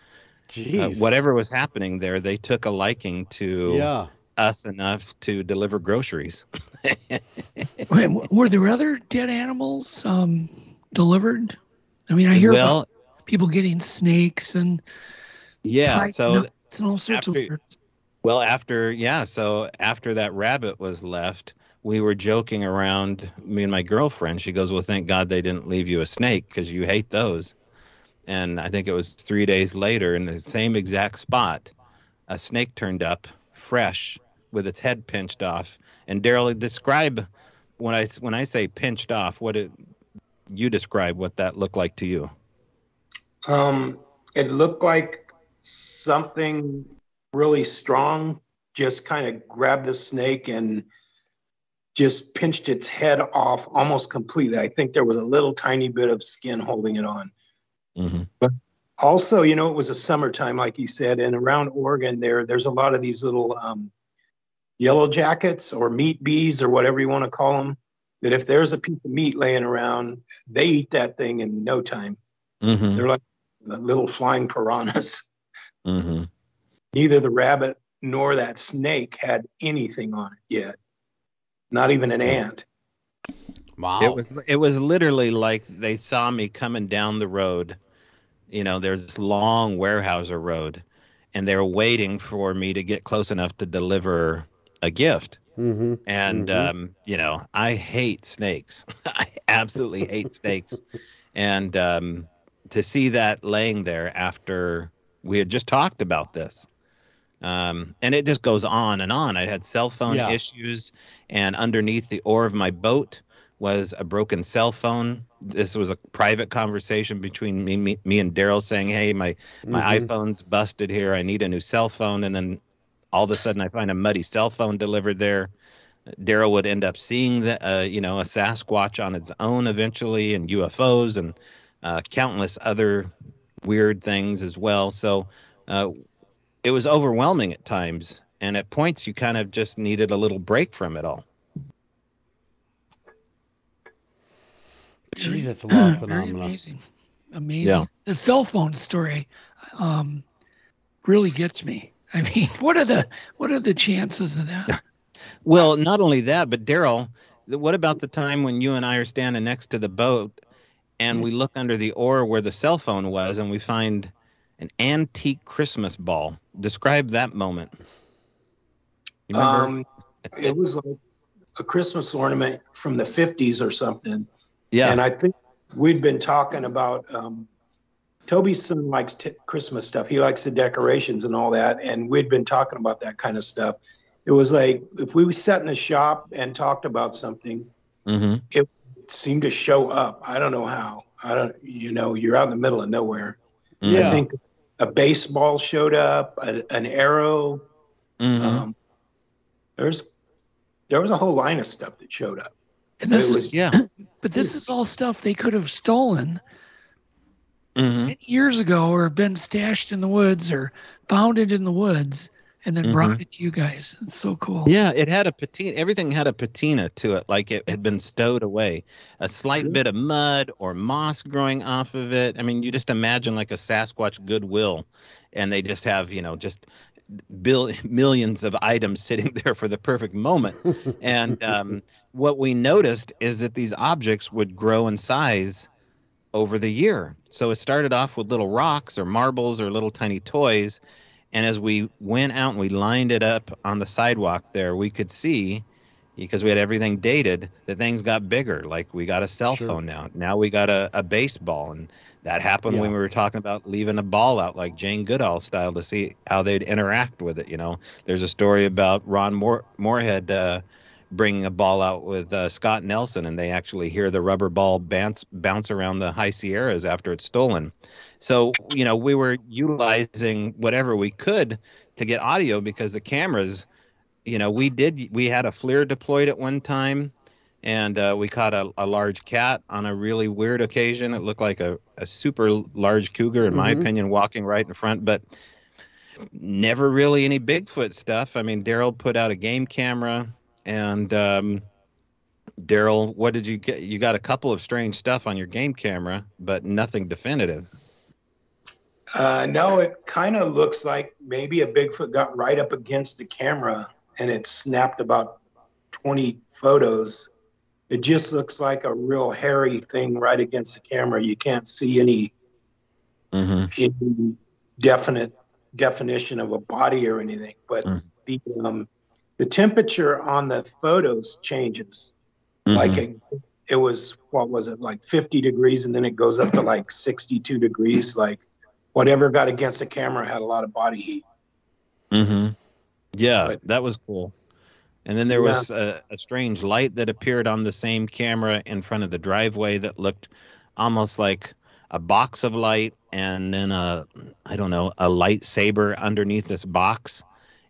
whatever was happening there, they took a liking to us enough to deliver groceries. Were there other dead animals delivered? I mean, I hear about people getting snakes and so and all sorts of weird. Well, after that rabbit was left, we were joking around, me and my girlfriend. She goes, well, thank God they didn't leave you a snake because you hate those. And I think it was 3 days later in the same exact spot, a snake turned up fresh with its head pinched off. And Daryl, describe when I say pinched off, you describe what that looked like to you. It looked like something really strong just kind of grabbed the snake and just pinched its head off almost completely. I think there was a little tiny bit of skin holding it on. Mm-hmm. But also, you know, it was a summertime, like you said, and around Oregon there's a lot of these little yellow jackets or meat bees or whatever you want to call them, that if there's a piece of meat laying around, they eat that thing in no time. Mm-hmm. They're like little flying piranhas. Mm-hmm. Neither the rabbit nor that snake had anything on it yet. Not even an ant. Wow. It was literally like they saw me coming down the road. You know, there's this long Weyerhaeuser road, and they were waiting for me to get close enough to deliver a gift. Mm-hmm. And, you know, I hate snakes. I absolutely hate snakes. And to see that laying there after we had just talked about this. And it just goes on and on. I had cell phone issues, and underneath the oar of my boat was a broken cell phone. This was a private conversation between me and Daryl saying, hey, my iPhone's busted here. I need a new cell phone. And then all of a sudden I find a muddy cell phone delivered there. Daryl would end up seeing a Sasquatch on its own eventually, and UFOs and countless other weird things as well. So it was overwhelming at times, and at points you kind of just needed a little break from it all. Jeez, that's a lot of phenomena. Amazing. Yeah. The cell phone story really gets me. I mean, what are the chances of that? Well, not only that, but Daryl, what about the time when you and I are standing next to the boat and we look under the oar where the cell phone was and we find an antique Christmas ball? Describe that moment. You remember? It was like a Christmas ornament from the 50s or something. Yeah. And I think we'd been talking about, Toby's son likes Christmas stuff. He likes the decorations and all that. And we'd been talking about that kind of stuff. It was like, if we sat in the shop and talked about something, it seemed to show up. I don't know how. You're out in the middle of nowhere. Yeah. I think a baseball showed up, an arrow. There was a whole line of stuff that showed up. And but this is all stuff they could have stolen years ago, or been stashed in the woods, or found it in the woods, and then brought it to you guys. It's so cool. Yeah, it had a patina. Everything had a patina to it, like it had been stowed away. A slight bit of mud or moss growing off of it. I mean, you just imagine like a Sasquatch Goodwill, and they just have, just millions of items sitting there for the perfect moment. And what we noticed is that these objects would grow in size over the year. So it started off with little rocks or marbles or little tiny toys. And as we went out and we lined it up on the sidewalk there, we could see, because we had everything dated, that things got bigger. Like we got a cell phone now. Now we got a baseball. And that happened when we were talking about leaving a ball out like Jane Goodall style to see how they'd interact with it. There's a story about Ron Morehead bringing a ball out with Scott Nelson, and they actually hear the rubber ball bounce around the high Sierras after it's stolen. So, we were utilizing whatever we could to get audio, because the cameras, we had a FLIR deployed at one time, and we caught a large cat on a really weird occasion. It looked like a super large cougar, in my opinion, walking right in front. But never really any Bigfoot stuff. I mean, Daryl put out a game camera, and Daryl, what did you get? You got a couple of strange stuff on your game camera, but nothing definitive. No, it kind of looks like maybe a Bigfoot got right up against the camera and it snapped about 20 photos. It just looks like a real hairy thing right against the camera. You can't see any definite definition of a body or anything, but the temperature on the photos changes. Like it was, what was it, like 50 degrees, and then it goes up to like 62 degrees. Like whatever got against the camera had a lot of body heat. Yeah, that was cool. And then there was a strange light that appeared on the same camera in front of the driveway that looked almost like a box of light, and then a lightsaber underneath this box.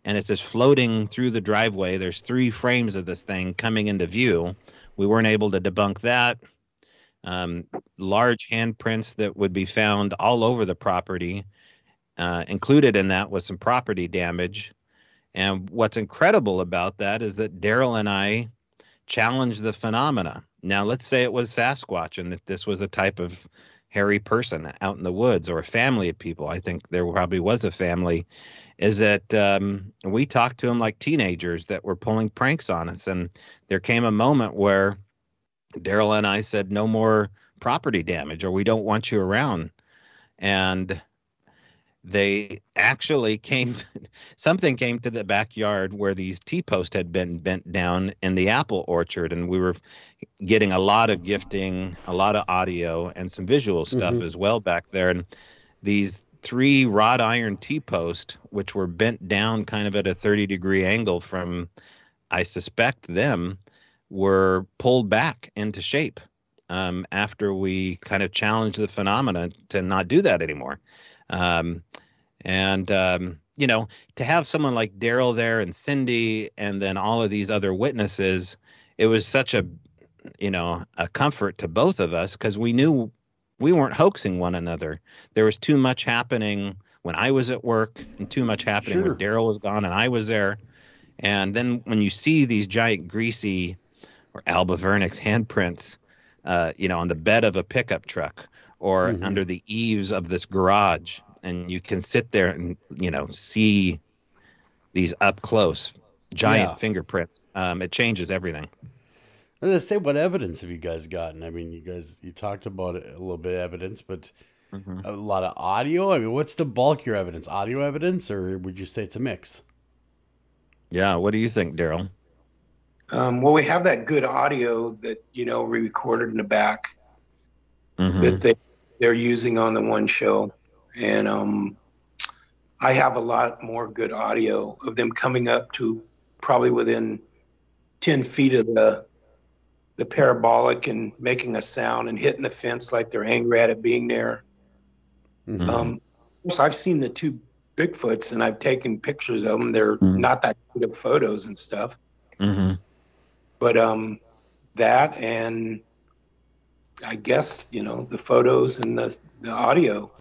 And it's just floating through the driveway. There's 3 frames of this thing coming into view. We weren't able to debunk that. Large handprints that would be found all over the property. Included in that was some property damage. And what's incredible about that is that Daryl and I challenged the phenomena. Now, let's say it was Sasquatch and that this was a type of hairy person out in the woods, or a family of people. I think there probably was a family. Is that we talked to them like teenagers that were pulling pranks on us. And there came a moment where Daryl and I said, no more property damage, or we don't want you around. And they actually something came to the backyard where these T-posts had been bent down in the apple orchard, and we were getting a lot of gifting, a lot of audio, and some visual stuff as well back there. And these 3 wrought iron T-posts, which were bent down kind of at a 30-degree angle from, I suspect, them, were pulled back into shape after we kind of challenged the phenomena to not do that anymore. You know, to have someone like Daryl there and Cindy and then all of these other witnesses, it was such a comfort to both of us, because we knew we weren't hoaxing one another. There was too much happening when I was at work and too much happening when Daryl was gone and I was there. And then when you see these giant greasy or Alba Vernix handprints, on the bed of a pickup truck or under the eaves of this garage, and you can sit there and, see these up close giant fingerprints. It changes everything. I was going to say, what evidence have you guys gotten? I mean, you talked about it, a little bit of evidence, but a lot of audio. I mean, what's the bulk of your evidence? Audio evidence, or would you say it's a mix? Yeah. What do you think, Daryl? Well, we have that good audio that, we recorded in the back that they're using on the one show. And I have a lot more good audio of them coming up to probably within 10 feet of the parabolic and making a sound and hitting the fence like they're angry at it being there. So I've seen the 2 Bigfoots and I've taken pictures of them. They're not that good of photos and stuff. But that, and I guess, the photos and the audio.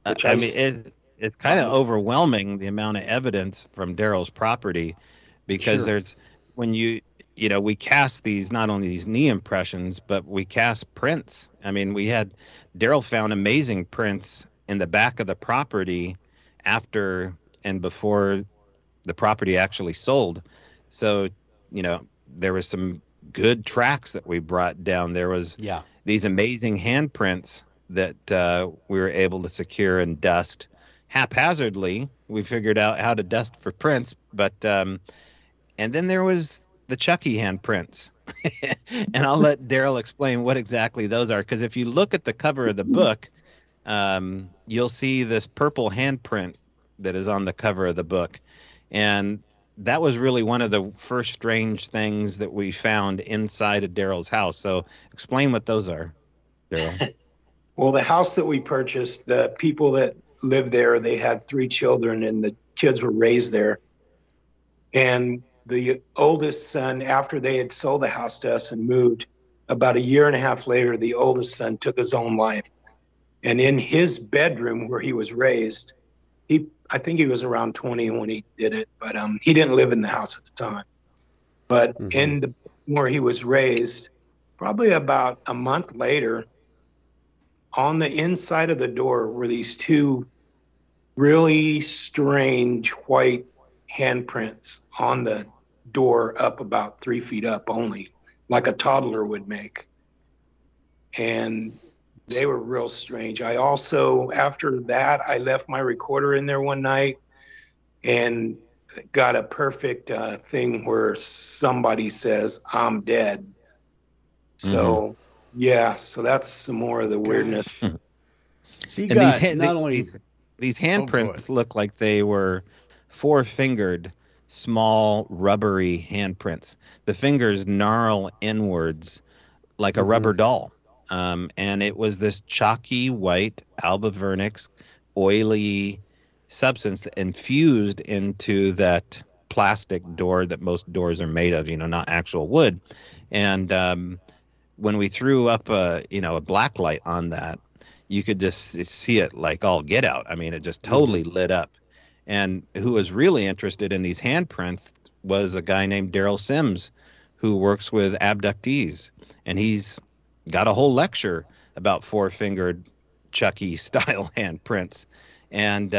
It's kind of overwhelming, the amount of evidence from Daryl's property, because there's, when we cast these, not only these knee impressions, but we cast prints. I mean, Daryl found amazing prints in the back of the property after and before the property actually sold. So, there was some good tracks that we brought down. There was these amazing handprints that we were able to secure and dust haphazardly. We figured out how to dust for prints, but and then there was the Chucky handprints. And I'll let Daryl explain what exactly those are, because if you look at the cover of the book, you'll see this purple handprint that is on the cover of the book. And that was really one of the first strange things that we found inside of Daryl's house. So explain what those are, Daryl. Well, the house that we purchased, the people that lived there, they had 3 children and the kids were raised there. And the oldest son, after they had sold the house to us and moved, about a year and a half later, the oldest son took his own life. And in his bedroom where he was raised, I think he was around 20 when he did it, but he didn't live in the house at the time. But in the where he was raised, probably about a month later, on the inside of the door were these two really strange white handprints on the door, up about 3 feet up only, like a toddler would make. And they were real strange. I also, after that, I left my recorder in there one night and got a perfect thing where somebody says, "I'm dead." So, yeah, so that's some more of the weirdness. So you And got these handprints look like they were four-fingered, small, rubbery handprints. The fingers gnarl inwards like a rubber doll. And it was this chalky white albivernix, oily substance infused into that plastic door that most doors are made of, not actual wood. And when we threw up a black light on that, you could just see it like all get out. I mean, it just totally lit up. And who was really interested in these handprints was a guy named Daryl Sims, who works with abductees. And he's got a whole lecture about four-fingered Chucky-style handprints. And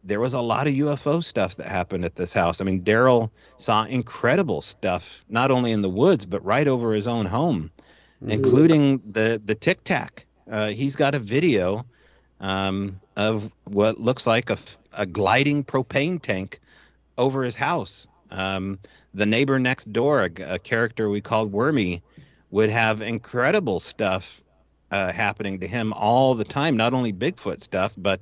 there was a lot of UFO stuff that happened at this house. I mean, Daryl saw incredible stuff, not only in the woods, but right over his own home, including the Tic Tac. He's got a video of what looks like a gliding propane tank over his house. The neighbor next door, a character we called Wormy, would have incredible stuff happening to him all the time, not only Bigfoot stuff, but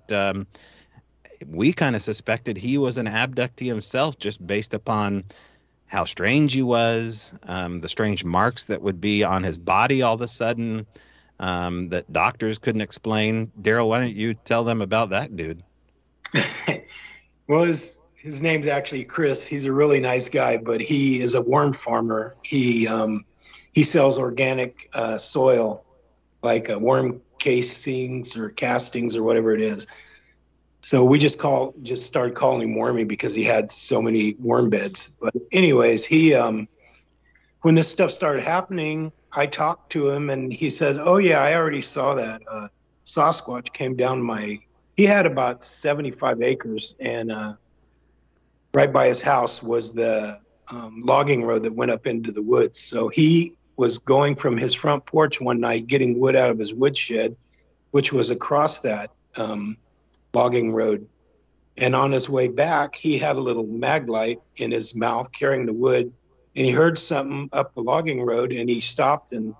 we kind of suspected he was an abductee himself just based upon how strange he was, the strange marks that would be on his body all of a sudden that doctors couldn't explain. Daryl, why don't you tell them about that dude? Well, his name's actually Chris. He's a really nice guy, but he is a worm farmer. He sells organic soil, like worm casings or castings or whatever it is. So we just started calling him Wormy because he had so many worm beds. But anyways, when this stuff started happening, I talked to him and he said, "Oh yeah, I already saw that. Sasquatch came down he had about 75 acres, and right by his house was the logging road that went up into the woods. So he was going from his front porch one night, getting wood out of his woodshed, which was across that logging road. And on his way back, he had a little mag light in his mouth carrying the wood, and he heard something up the logging road, and he stopped and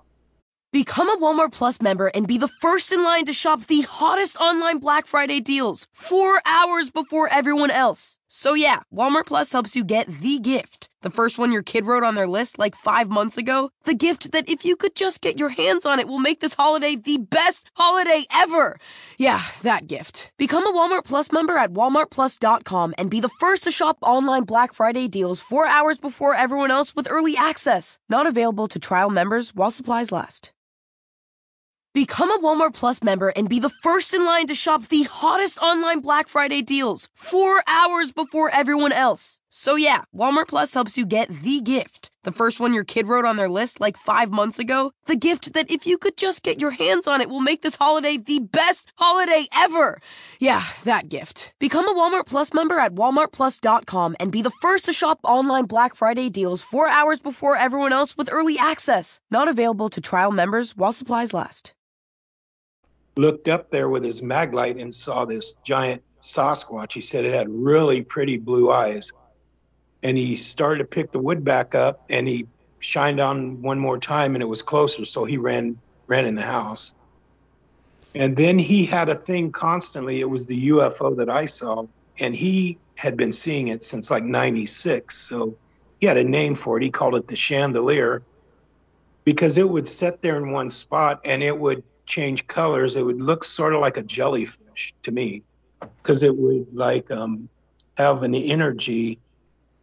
Become a Walmart Plus member and be the first in line to shop the hottest online Black Friday deals 4 hours before everyone else. So yeah, Walmart Plus helps you get the gift. The first one your kid wrote on their list like 5 months ago. The gift that if you could just get your hands on it will make this holiday the best holiday ever. Yeah, that gift. Become a Walmart Plus member at walmartplus.com and be the first to shop online Black Friday deals 4 hours before everyone else with early access. Not available to trial members while supplies last. Become a Walmart Plus member and be the first in line to shop the hottest online Black Friday deals 4 hours before everyone else. So yeah, Walmart Plus helps you get the gift. The first one your kid wrote on their list like 5 months ago. The gift that if you could just get your hands on it will make this holiday the best holiday ever. Yeah, that gift. Become a Walmart Plus member at walmartplus.com and be the first to shop online Black Friday deals 4 hours before everyone else with early access. Not available to trial members while supplies last. Looked up there with his mag light and saw this giant Sasquatch. He said it had really pretty blue eyes. And he started to pick the wood back up, and he shined on one more time, and it was closer, so he ran in the house. And then he had a thing constantly. It was the UFO that I saw, and he had been seeing it since like 96. So he had a name for it. He called it the chandelier, because it would sit there in one spot, and it would change colors. It would look sort of like a jellyfish to me, because it would like have an energy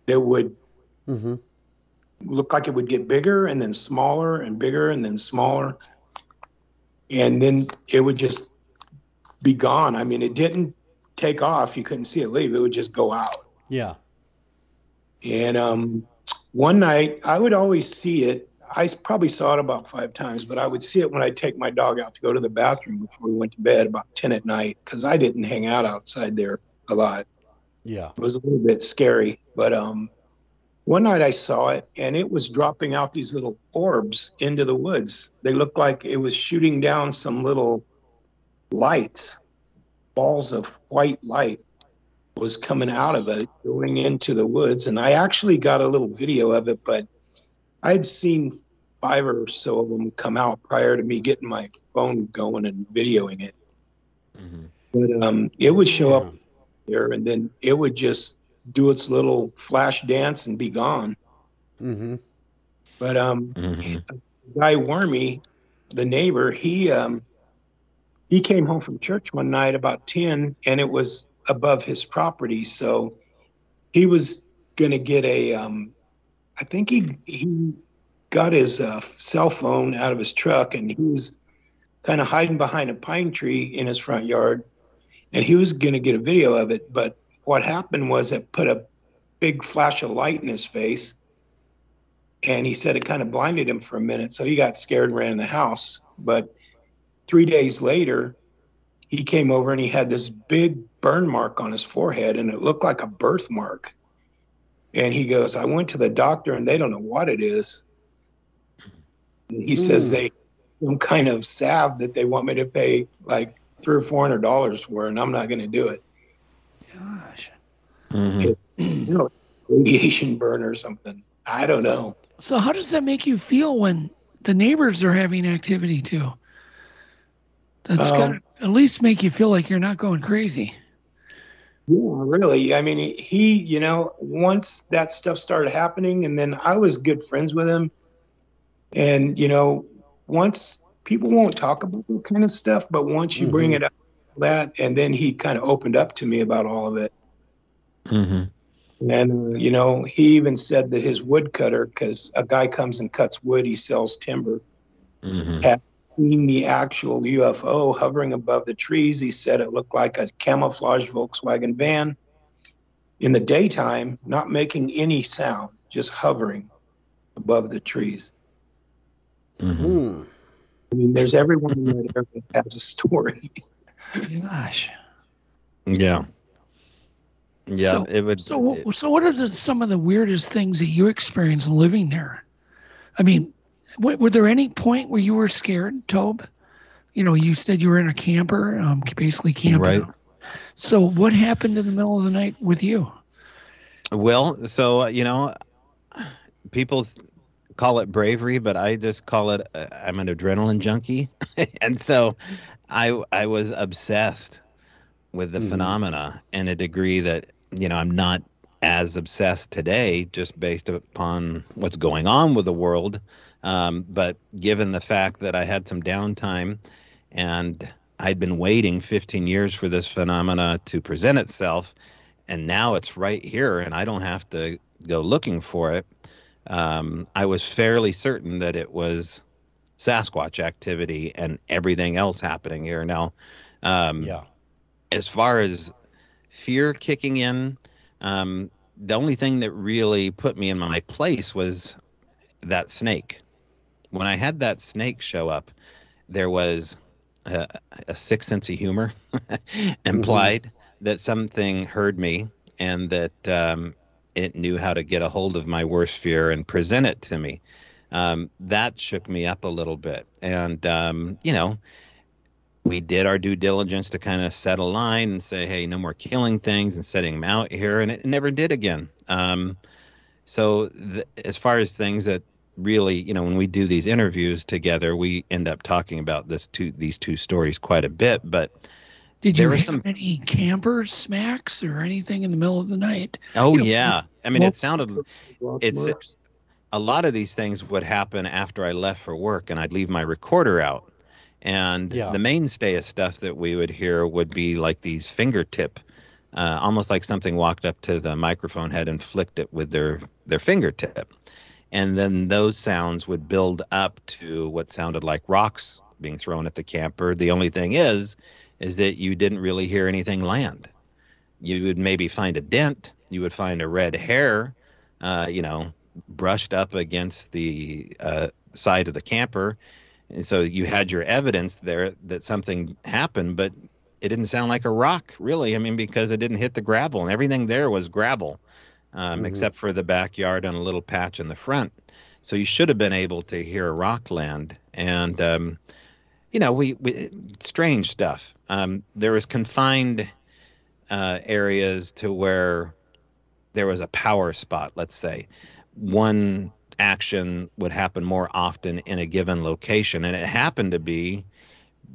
that would look like it would get bigger and then smaller and bigger and then smaller, and then it would just be gone. I mean, it didn't take off, you couldn't see it leave. It would just go out. Yeah. And one night, I would always see it. I probably saw it about 5 times, but I would see it when I'd take my dog out to go to the bathroom before we went to bed about 10 at night, because I didn't hang out outside there a lot. Yeah. It was a little bit scary. But one night I saw it, and it was dropping out these little orbs into the woods. They looked like it was shooting down some little lights, balls of white light was coming out of it, going into the woods. And I actually got a little video of it, but I'd seen 5 or so of them come out prior to me getting my phone going and videoing it. But it would show up there, and then it would just do its little flash dance and be gone. But the guy Wormy, the neighbor, he came home from church one night about 10, and it was above his property. So he was going to get a, I think he got his cell phone out of his truck, and he was kind of hiding behind a pine tree in his front yard, and he was going to get a video of it. But what happened was it put a big flash of light in his face, and he said it kind of blinded him for a minute. So he got scared and ran in the house. But 3 days later, he came over and he had this big burn mark on his forehead, and it looked like a birthmark. And he goes, I went to the doctor and they don't know what it is. And he says they some kind of salve that they want me to pay like $300 or $400 for, and I'm not going to do it. Gosh. Radiation burn or something. I don't know. So how does that make you feel when the neighbors are having activity too? That's got to at least make you feel like you're not going crazy. Yeah, really. I mean, he, once that stuff started happening, and then I was good friends with him. And, once people won't talk about that kind of stuff, but once you bring it up, and then he kind of opened up to me about all of it. And, he even said that his woodcutter, because a guy comes and cuts wood, he sells timber, had seen the actual UFO hovering above the trees. He said it looked like a camouflage Volkswagen van in the daytime, not making any sound, just hovering above the trees. I mean, there's everyone in that area that has a story. Gosh. Yeah. Yeah, so, it would. So what are some of the weirdest things that you experienced living there? I mean, were there any point where you were scared, Tobe? You said you were in a camper, basically camping. Right. So what happened in the middle of the night with you? Well, so, people call it bravery, but I just call it, I'm an adrenaline junkie. And so I was obsessed with the phenomena in a degree that, I'm not as obsessed today just based upon what's going on with the world. But given the fact that I had some downtime and I'd been waiting 15 years for this phenomena to present itself, and now it's right here and I don't have to go looking for it, I was fairly certain that it was Sasquatch activity and everything else happening here. Now, as far as fear kicking in, the only thing that really put me in my place was that snake. When I had that snake show up, there was a sick sense of humor implied that something heard me and that it knew how to get a hold of my worst fear and present it to me. That shook me up a little bit. And, we did our due diligence to kind of set a line and say, hey, no more killing things and setting them out here. And it never did again. So as far as things that really, when we do these interviews together, we end up talking about these two stories quite a bit. But did you have any camper smacks or anything in the middle of the night? Oh, yeah. I mean, it sounded, a lot of these things would happen after I left for work and I'd leave my recorder out. And the mainstay of stuff that we would hear would be like these fingertip, almost like something walked up to the microphone head and flicked it with their fingertip. And then those sounds would build up to what sounded like rocks being thrown at the camper. The only thing is that you didn't really hear anything land. You would maybe find a dent. You would find a red hair, brushed up against the side of the camper. And so you had your evidence there that something happened, but it didn't sound like a rock, really. I mean, because it didn't hit the gravel, and everything there was gravel, except for the backyard and a little patch in the front. So you should have been able to hear a rock land. And, we strange stuff. There was confined areas to where there was a power spot, let's say. One action would happen more often in a given location, and it happened to be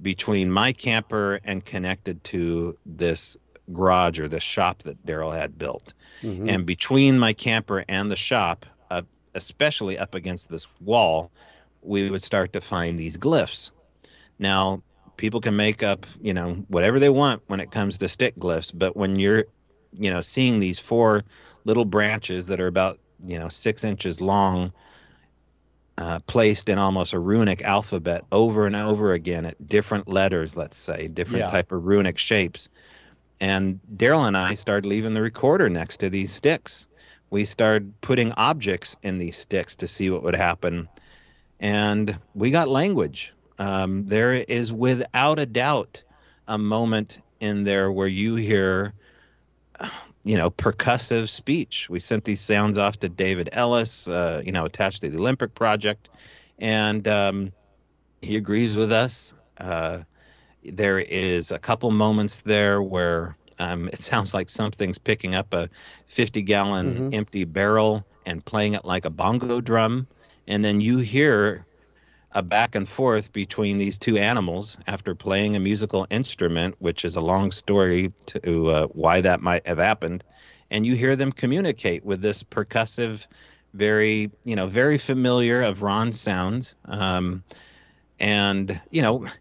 between my camper and connected to this garage or this shop that Daryl had built. And between my camper and the shop, especially up against this wall, we would start to find these glyphs. Now, people can make up, whatever they want when it comes to stick glyphs, but when you're, seeing these 4 little branches that are about, 6 inches long, placed in almost a runic alphabet over and over again at different letters, let's say, different type of runic shapes. And Daryl and I started leaving the recorder next to these sticks. We started putting objects in these sticks to see what would happen. And we got language. There is without a doubt a moment in there where you hear, percussive speech. We sent these sounds off to David Ellis, attached to the Olympic Project, and he agrees with us. There is a couple moments there where it sounds like something's picking up a 50-gallon empty barrel and playing it like a bongo drum, and then you hear a back and forth between these two animals after playing a musical instrument, which is a long story to why that might have happened. And you hear them communicate with this percussive, very familiar of Ron's sounds. And,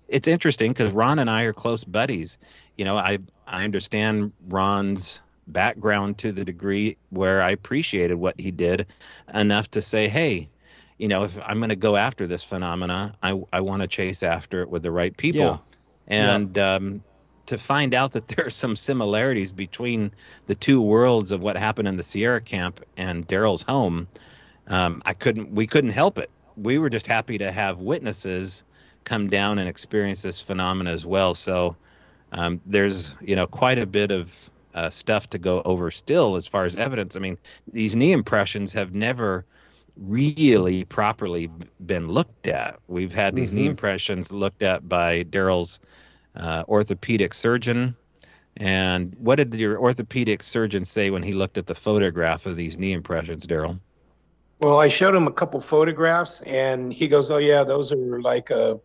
it's interesting because Ron and I are close buddies. I understand Ron's background to the degree where I appreciated what he did enough to say, hey, if I'm going to go after this phenomena, I want to chase after it with the right people. Yeah. And to find out that there are some similarities between the two worlds of what happened in the Sierra camp and Daryl's home, we couldn't help it. We were just happy to have witnesses come down and experience this phenomena as well. So there's, quite a bit of stuff to go over still as far as evidence. I mean, these knee impressions have never really properly been looked at. We've had these knee impressions looked at by Daryl's orthopedic surgeon. And what did your orthopedic surgeon say when he looked at the photograph of these knee impressions, Daryl? Well, I showed him a couple photographs, and he goes, "Oh yeah, those are like a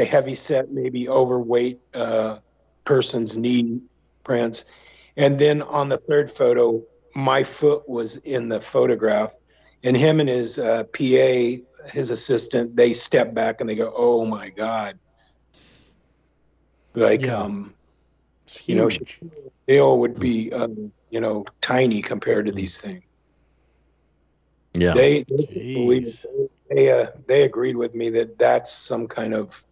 heavy set, maybe overweight person's knee prints." And then on the third photo, my foot was in the photograph, and him and his PA, his assistant, they step back and they go, "Oh my God!" Like, Dale would be, tiny compared to these things. Yeah, they believe it. They agreed with me that that's some kind of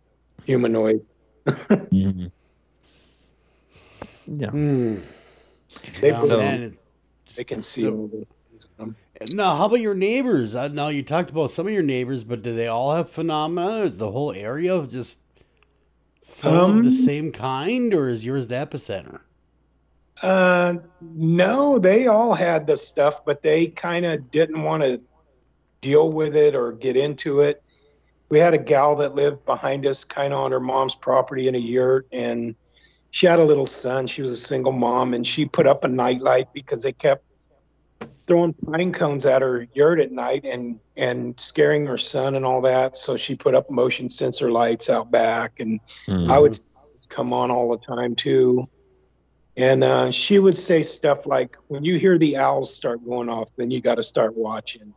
humanoid. Yeah. They can see over. Now, how about your neighbors? Now, you talked about some of your neighbors, but do they all have phenomena? Is the whole area just full of the same kind, or is yours the epicenter? No, they all had the stuff, but they kind of didn't want to deal with it or get into it. We had a gal that lived behind us kind of on her mom's property in a yurt, and she had a little son. She was a single mom, and she put up a nightlight because they kept throwing pine cones at her yurt at night and scaring her son and all that. So she put up motion sensor lights out back, and I would come on all the time too. And she would say stuff like, when you hear the owls start going off, then you got to start watching.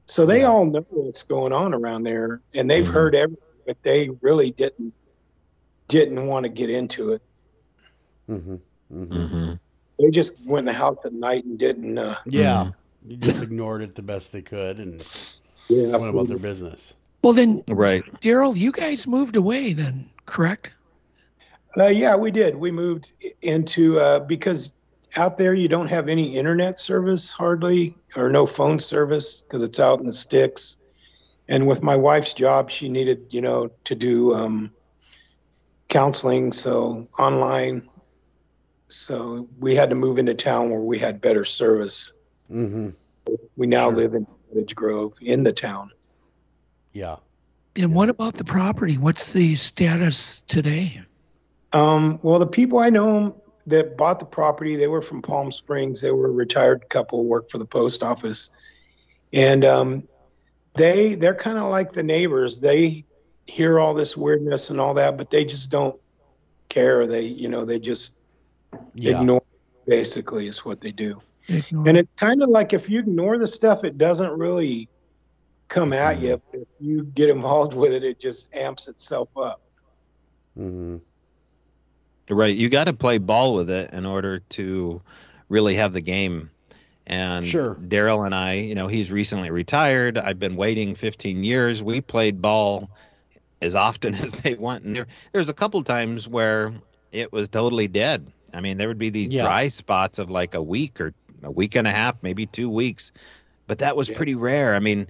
So they all know what's going on around there, and they've heard everything, but they really didn't want to get into it. They just went in the house at night and didn't. You just ignored it the best they could and went about their business. Well, then, right, Daryl, you guys moved away then, correct? Yeah, we did. We moved into because out there you don't have any internet service hardly, or no phone service because it's out in the sticks. And with my wife's job, she needed, to do counseling, so online. So we had to move into town where we had better service. Mm-hmm. We now live in Cottage Grove in the town. Yeah. And what about the property? What's the status today? Well, the people I know that bought the property, they were from Palm Springs. They were a retired couple, worked for the post office. And they're kind of like the neighbors. They hear all this weirdness and all that, but they just don't care. They just ignore, basically, is what they do. And it's kind of like if you ignore the stuff, it doesn't really come at you. But if you get involved with it, it just amps itself up. Mm-hmm. Right. You got to play ball with it in order to really have the game. And Daryl and I, he's recently retired. I've been waiting 15 years. We played ball as often as they want. And there's a couple times where it was totally dead. I mean, there would be these dry spots of like a week or a week and a half, maybe 2 weeks. But that was pretty rare. I mean,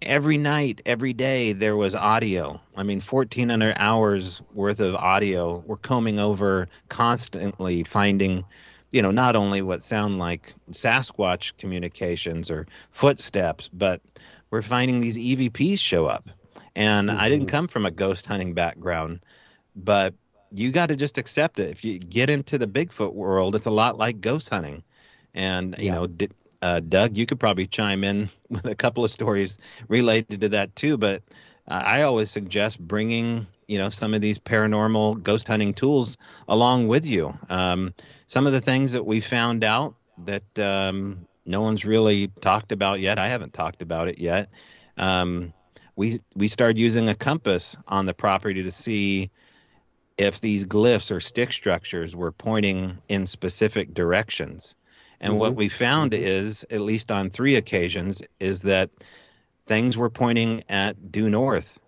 every night, every day, there was audio. I mean, 1,400 hours worth of audio. We're combing over constantly, finding, not only what sound like Sasquatch communications or footsteps, but we're finding these EVPs show up. And I didn't come from a ghost hunting background, but you got to just accept it. If you get into the Bigfoot world, it's a lot like ghost hunting. And, Doug, you could probably chime in with a couple of stories related to that too. But I always suggest bringing, some of these paranormal ghost hunting tools along with you. Some of the things that we found out that no one's really talked about yet. I haven't talked about it yet. We started using a compass on the property to see if these glyphs or stick structures were pointing in specific directions. And what we found is, at least on 3 occasions, is that things were pointing at due north,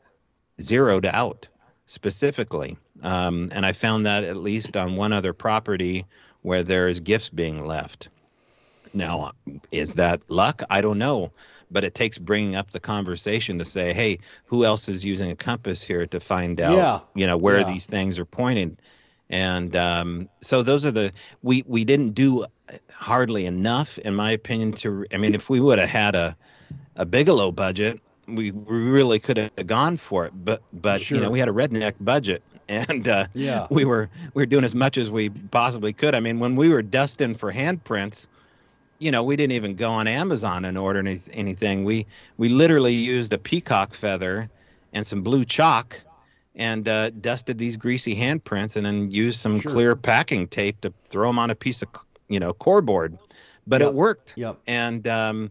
zeroed out specifically. And I found that at least on one other property where there's gifts being left. Now, is that luck? I don't know. But it takes bringing up the conversation to say, hey, who else is using a compass here to find out, where these things are pointing? And so those are we didn't do hardly enough, in my opinion, if we would have had a Bigelow budget, we really could have gone for it. But we had a redneck budget, and we were doing as much as we possibly could. I mean, when we were dusting for handprints, we didn't even go on Amazon and order anything. We literally used a peacock feather and some blue chalk and dusted these greasy handprints, and then used some clear packing tape to throw them on a piece of cardboard. But it worked. And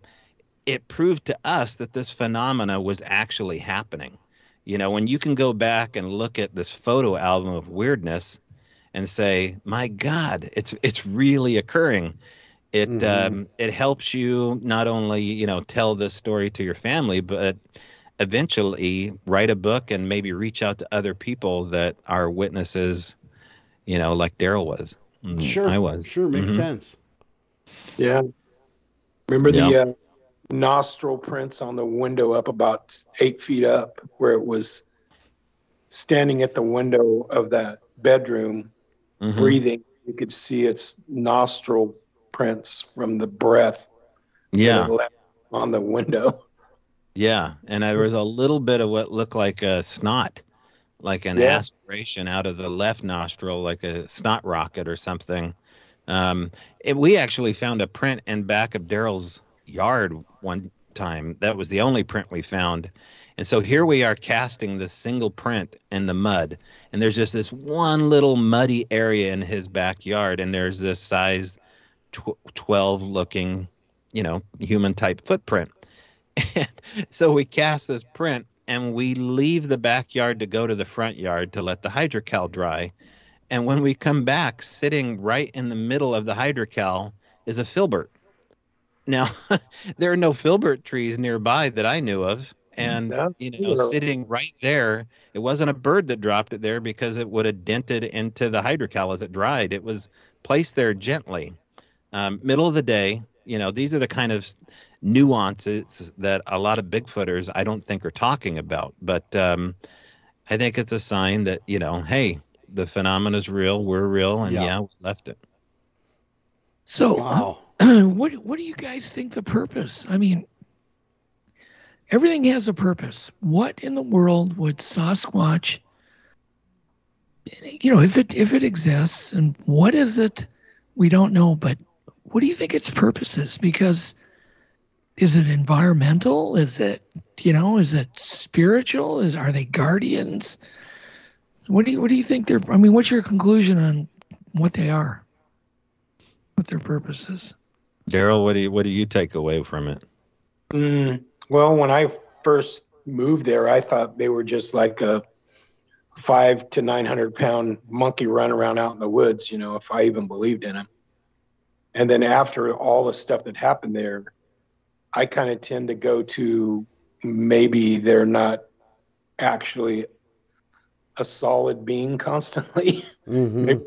it proved to us that this phenomena was actually happening. When you can go back and look at this photo album of weirdness and say, my God, it's really occurring. It helps you not only, tell this story to your family, but eventually write a book and maybe reach out to other people that are witnesses, like Daryl was. I was. Sure, makes sense. Yeah. Remember the nostril prints on the window up about 8 feet up, where it was standing at the window of that bedroom, breathing. You could see its nostril prints from the breath that it left on the window. Yeah, and there was a little bit of what looked like a snot, like an aspiration out of the left nostril, like a snot rocket or something. We actually found a print in back of Daryl's yard one time. That was the only print we found. And so here we are casting this single print in the mud, and there's just this one little muddy area in his backyard, and there's this size 12 looking, human type footprint. And so we cast this print, and we leave the backyard to go to the front yard to let the hydrocal dry. And when we come back, sitting right in the middle of the hydrocal is a filbert. Now, there are no filbert trees nearby that I knew of. And, sitting right there, it wasn't a bird that dropped it there because it would have dented into the hydrocal as it dried. It was placed there gently. Middle of the day, these are the kind of nuances that a lot of Bigfooters I don't think are talking about. But I think it's a sign that, hey, the phenomenon is real, we're real, and we left it. So what do you guys think the purpose? I mean, everything has a purpose. What in the world would Sasquatch, if it exists, and what is it? We don't know, but what do you think its purpose is? Because is it environmental? Is it, is it spiritual? Are they guardians? What do you think what's your conclusion on what they are? What their purpose is? Daryl, what do you take away from it? Well, when I first moved there, I thought they were just like a 500 to 900 pound monkey run around out in the woods, if I even believed in them. And then after all the stuff that happened there, I kind of tend to go to maybe they're not actually a solid being constantly. Maybe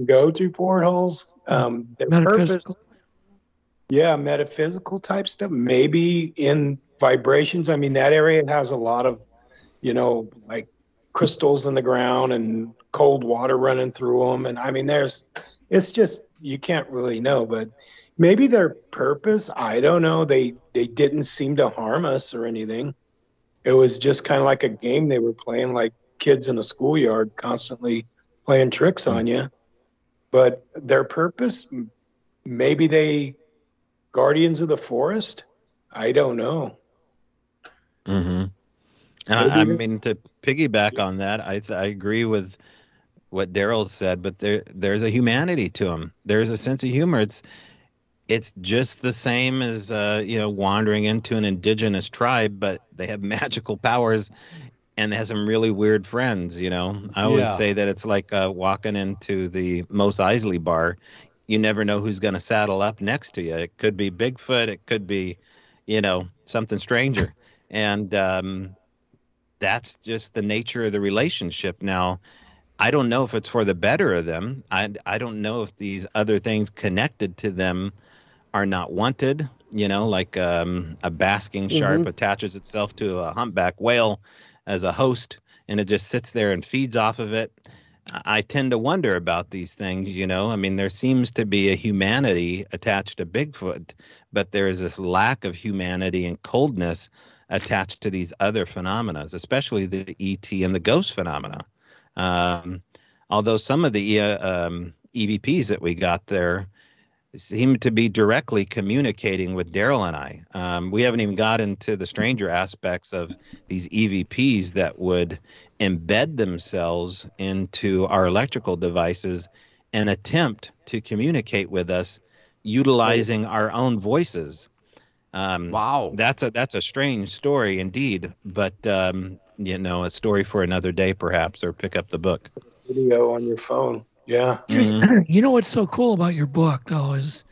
go to portholes. Their metaphysical. Purpose, metaphysical type stuff. Maybe in vibrations. I mean, that area has a lot of, like crystals in the ground and cold water running through them. And I mean, it's just, you can't really know, but maybe their purpose, I don't know. They didn't seem to harm us or anything. It was just kind of like a game they were playing, like kids in a schoolyard constantly playing tricks on you. But their purpose, maybe they guardians of the forest. I don't know. And I mean, to piggyback on that, I agree with what Daryl said, but there's a humanity to them. There's a sense of humor. It's just the same as wandering into an indigenous tribe, but they have magical powers and they have some really weird friends. I always say that it's like walking into the Mos Eisley bar. You never know who's going to saddle up next to you. It could be Bigfoot. It could be, something stranger. And that's just the nature of the relationship. Now, I don't know if it's for the better of them. I don't know if these other things connected to them are not wanted, like a basking shark attaches itself to a humpback whale as a host, and it just sits there and feeds off of it. I tend to wonder about these things, I mean, there seems to be a humanity attached to Bigfoot, but there is this lack of humanity and coldness attached to these other phenomena, especially the ET and the ghost phenomena. Although some of the EVPs that we got there seem to be directly communicating with Daryl and I. We haven't even got into the stranger aspects of these EVPs that would embed themselves into our electrical devices and attempt to communicate with us utilizing our own voices. Wow. That's a strange story indeed, but a story for another day perhaps, or pick up the book. Video on your phone. Yeah. You know what's so cool about your book, though, is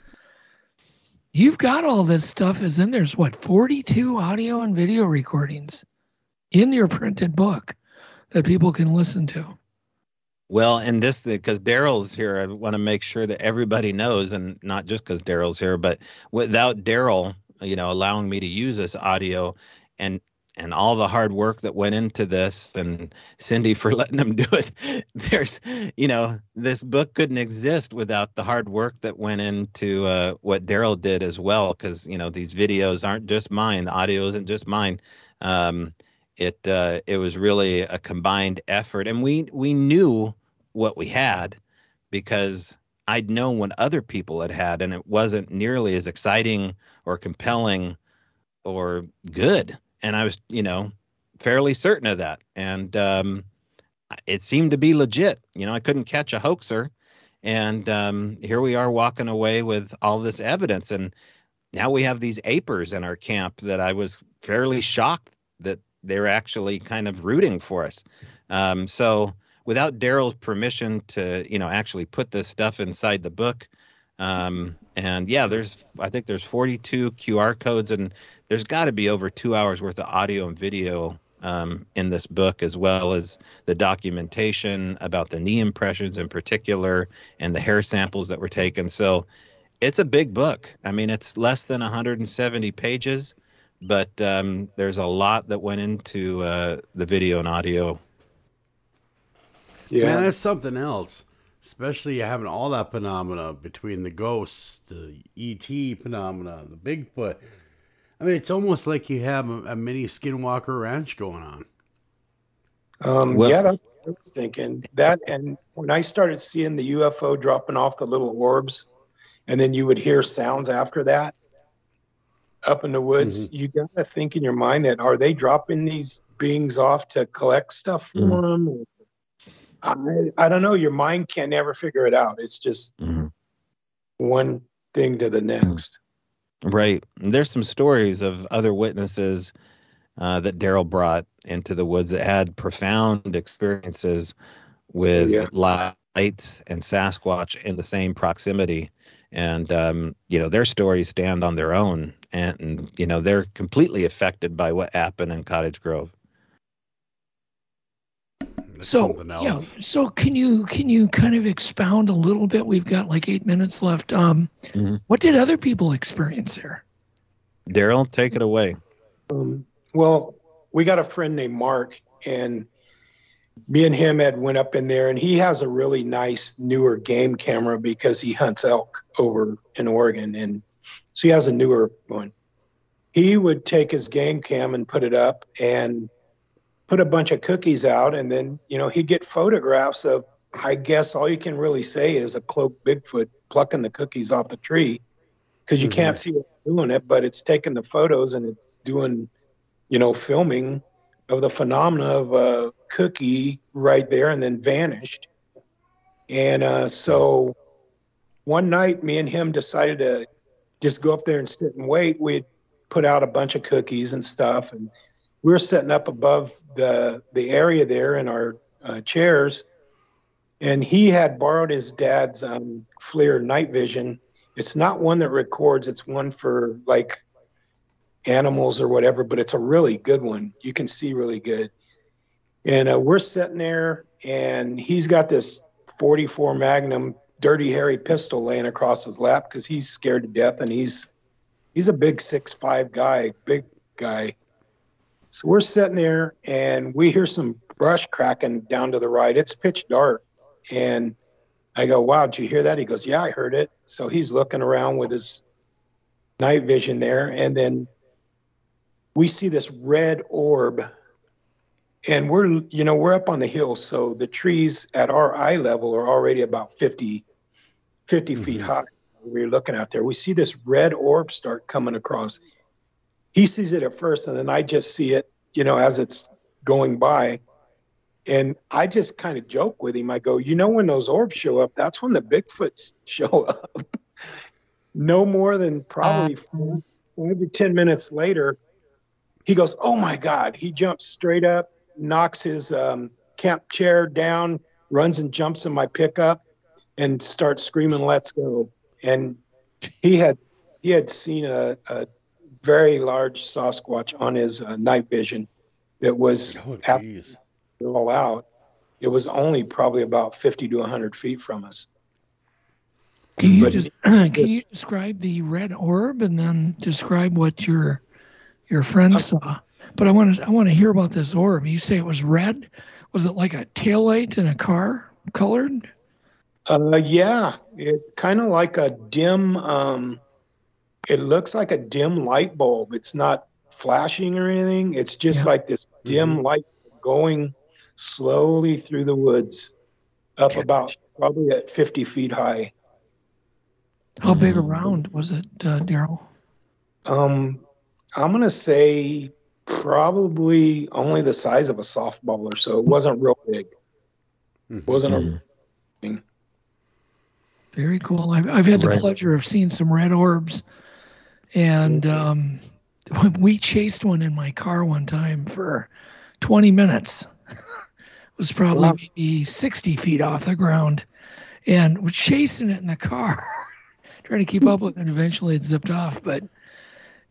you've got all this stuff is in there's 42 audio and video recordings in your printed book that people can listen to. Well, and this, because Daryl's here, I want to make sure that everybody knows, and not just because Daryl's here, but without Daryl, allowing me to use this audio and all the hard work that went into this, and Cindy for letting them do it. There's, this book couldn't exist without the hard work that went into what Daryl did as well. Because, these videos aren't just mine. The audio isn't just mine. It was really a combined effort. And we knew what we had because I'd known what other people had, and it wasn't nearly as exciting or compelling or good. And I was, fairly certain of that. And it seemed to be legit. I couldn't catch a hoaxer. And here we are walking away with all this evidence. And now we have these apers in our camp that I was fairly shocked that they're actually kind of rooting for us. So without Daryl's permission to, actually put this stuff inside the book, And yeah, I think there's 42 QR codes, and there's got to be over 2 hours worth of audio and video in this book, as well as the documentation about the knee impressions in particular and the hair samples that were taken. So it's a big book. I mean, it's less than 170 pages, but there's a lot that went into the video and audio. Yeah, man, that's something else. Especially having all that phenomena between the ghosts, the ET phenomena, the Bigfoot. I mean, it's almost like you have a mini Skinwalker Ranch going on. Yeah, that's what I was thinking. That, and when I started seeing the UFO dropping off the little orbs, and then you would hear sounds after that up in the woods, you got to think in your mind that, are they dropping these beings off to collect stuff for them? I don't know. Your mind can never figure it out. It's just one thing to the next. Right. And there's some stories of other witnesses that Daryl brought into the woods that had profound experiences with lights and Sasquatch in the same proximity. And, their stories stand on their own. And, they're completely affected by what happened in Cottage Grove. So, yeah. So can you kind of expound a little bit? We've got like 8 minutes left. What did other people experience there? Daryl, take it away. Well, we got a friend named Mark, and me and him had went up in there, and he has a really nice newer game camera because he hunts elk over in Oregon, and so he has a newer one. He would take his game cam and put it up and put a bunch of cookies out, and then, he'd get photographs of, I guess all you can really say is a cloaked Bigfoot plucking the cookies off the tree, because you can't see what's doing it, but it's taking the photos and it's doing, filming of the phenomena of a cookie right there and then vanished. And so one night, me and him decided to just go up there and sit and wait. We'd put out a bunch of cookies and stuff, and we were sitting up above the area there in our chairs, and he had borrowed his dad's FLIR night vision. It's not one that records. It's one for like animals or whatever, but it's a really good one. You can see really good. And we're sitting there, and he's got this 44 Magnum Dirty Harry pistol laying across his lap because he's scared to death, and he's a big 6'5" guy, big guy. So we're sitting there, and we hear some brush cracking down to the right. It's pitch dark. And I go, wow, did you hear that? He goes, yeah, I heard it. So he's looking around with his night vision there. And then we see this red orb. And we're up on the hill. So the trees at our eye level are already about 50 feet high. We're looking out there. We see this red orb start coming across. He sees it at first, and then I just see it, as it's going by. And I just kind of joke with him. I go, when those orbs show up, that's when the Bigfoots show up. No more than probably 5 to 10 minutes later, he goes, oh, my God. He jumps straight up, knocks his camp chair down, runs and jumps in my pickup, and starts screaming, let's go. And he had seen a very large Sasquatch on his night vision that was all out. It was only probably about 50 to 100 feet from us. Can you describe the red orb and then describe what your friend saw? But I want to hear about this orb. You say it was red. Was it like a taillight in a car colored? Yeah, it's kind of like a dim. It looks like a dim light bulb. It's not flashing or anything. It's just like this dim light going slowly through the woods up about probably at 50 feet high. How big around was it, Daryl? I'm going to say probably only the size of a softball or so. It wasn't real big. It wasn't a thing. Very cool. I've had the pleasure of seeing some red orbs. And we chased one in my car one time for 20 minutes. It was probably maybe 60 feet off the ground. And we're chasing it in the car, trying to keep up with, and eventually it zipped off. But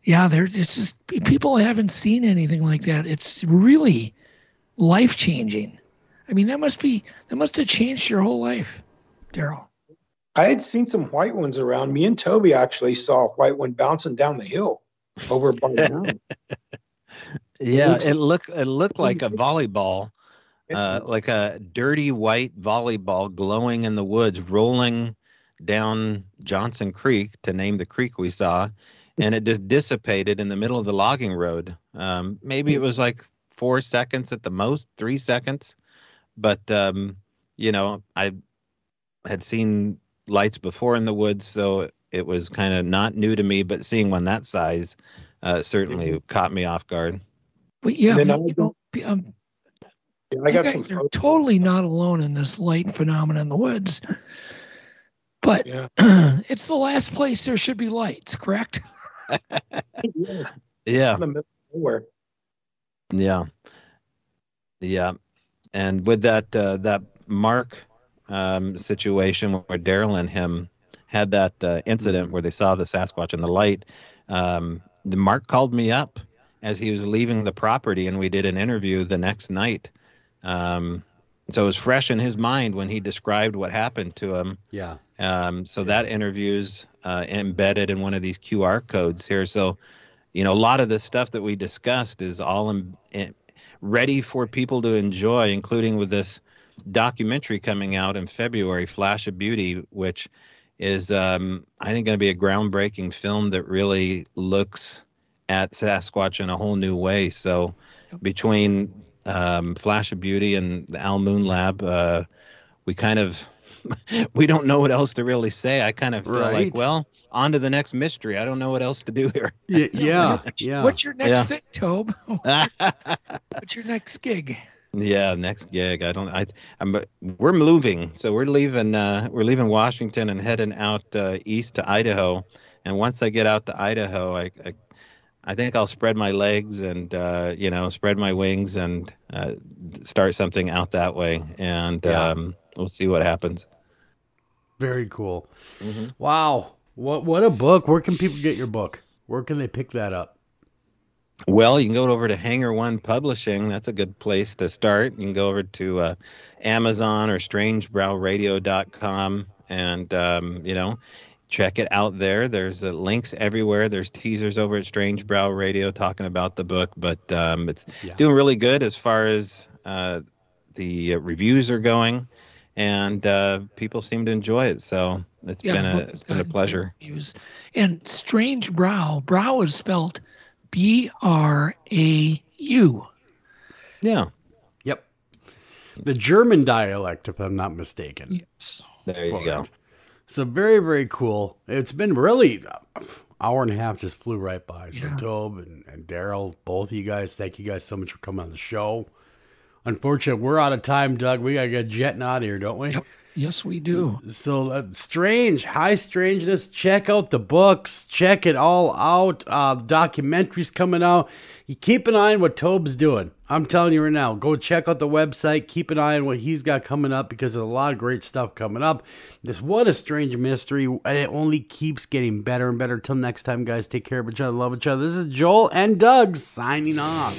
yeah, it's just people haven't seen anything like that. It's really life changing. I mean, that must have changed your whole life, Daryl. I had seen some white ones around. Me and Toby actually saw a white one bouncing down the hill over by the mountain. Yeah, it looked like a volleyball, like a dirty white volleyball glowing in the woods, rolling down Johnson Creek, to name the creek we saw, and it just dissipated in the middle of the logging road. Maybe it was like 4 seconds at the most, 3 seconds. But, I had seen lights before in the woods, so it was kind of not new to me, but seeing one that size certainly caught me off guard. But yeah, I got some. You're totally not alone in this light phenomenon in the woods. But it's the last place there should be lights, correct? Yeah. In the middle of nowhere. Yeah. Yeah. And with that Mark situation where Daryl and him had that incident where they saw the Sasquatch in the light, the Mark called me up as he was leaving the property, and we did an interview the next night. So it was fresh in his mind when he described what happened to him. Yeah. So that interview's embedded in one of these QR codes here. So, a lot of the stuff that we discussed is all ready for people to enjoy, including with this documentary coming out in February, Flash of Beauty, which is, I think, going to be a groundbreaking film that really looks at Sasquatch in a whole new way. So between Flash of Beauty and the Al Moon Lab, we don't know what else to really say. I kind of feel like, well, on to the next mystery. I don't know what else to do here. Yeah. What's your next thing, Tobe? What's your next gig? Yeah, next gig. We're moving, so we're leaving Washington and heading out east to Idaho. And once I get out to Idaho, I think I'll spread my legs and spread my wings and start something out that way. And we'll see what happens. Very cool. Mm-hmm. Wow. What a book. Where can people get your book? Where can they pick that up? Well, you can go over to Hangar One Publishing. That's a good place to start. You can go over to Amazon or strangebrau.radio.com and, check it out there. There's links everywhere. There's teasers over at Strange Brau Radio talking about the book, but it's doing really good as far as the reviews are going, and people seem to enjoy it. So it's been a pleasure. And Strange Brau. Brau is spelled Brau. Yeah. Yep. The German dialect, if I'm not mistaken. Yes. There you go. So very, very cool. It's been really hour and a half just flew right by. So Tobe and Daryl, both of you guys, thank you guys so much for coming on the show. Unfortunately, we're out of time, Doug. We got to get jetting out of here, don't we? Yep. Yes, we do. So High Strangeness. Check out the books. Check it all out. Documentaries coming out. You keep an eye on what Tobe's doing. I'm telling you right now, go check out the website. Keep an eye on what he's got coming up, because there's a lot of great stuff coming up. What a strange mystery. And it only keeps getting better and better. Till next time, guys, take care of each other. Love each other. This is Joel and Doug signing off.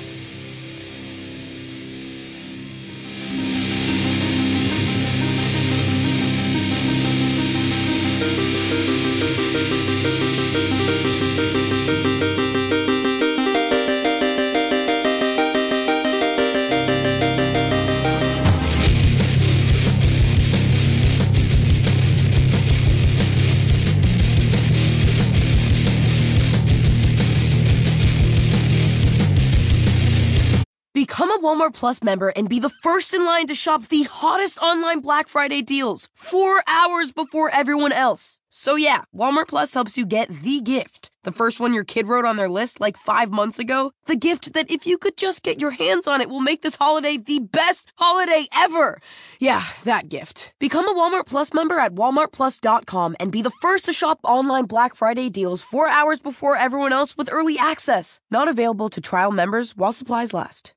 Become a Walmart Plus member and be the first in line to shop the hottest online Black Friday deals 4 hours before everyone else. So yeah, Walmart Plus helps you get the gift. The first one your kid wrote on their list like 5 months ago. The gift that if you could just get your hands on it will make this holiday the best holiday ever. Yeah, that gift. Become a Walmart Plus member at walmartplus.com and be the first to shop online Black Friday deals 4 hours before everyone else with early access. Not available to trial members while supplies last.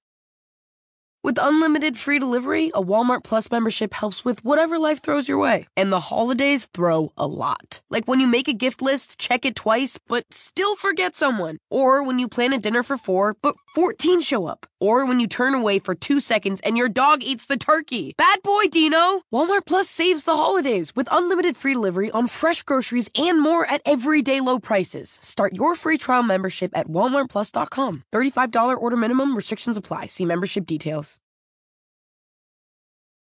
With unlimited free delivery, a Walmart Plus membership helps with whatever life throws your way. And the holidays throw a lot. Like when you make a gift list, check it twice, but still forget someone. Or when you plan a dinner for 4, but 14 show up. Or when you turn away for 2 seconds and your dog eats the turkey. Bad boy, Dino! Walmart Plus saves the holidays with unlimited free delivery on fresh groceries and more at everyday low prices. Start your free trial membership at walmartplus.com. $35 order minimum. Restrictions apply. See membership details.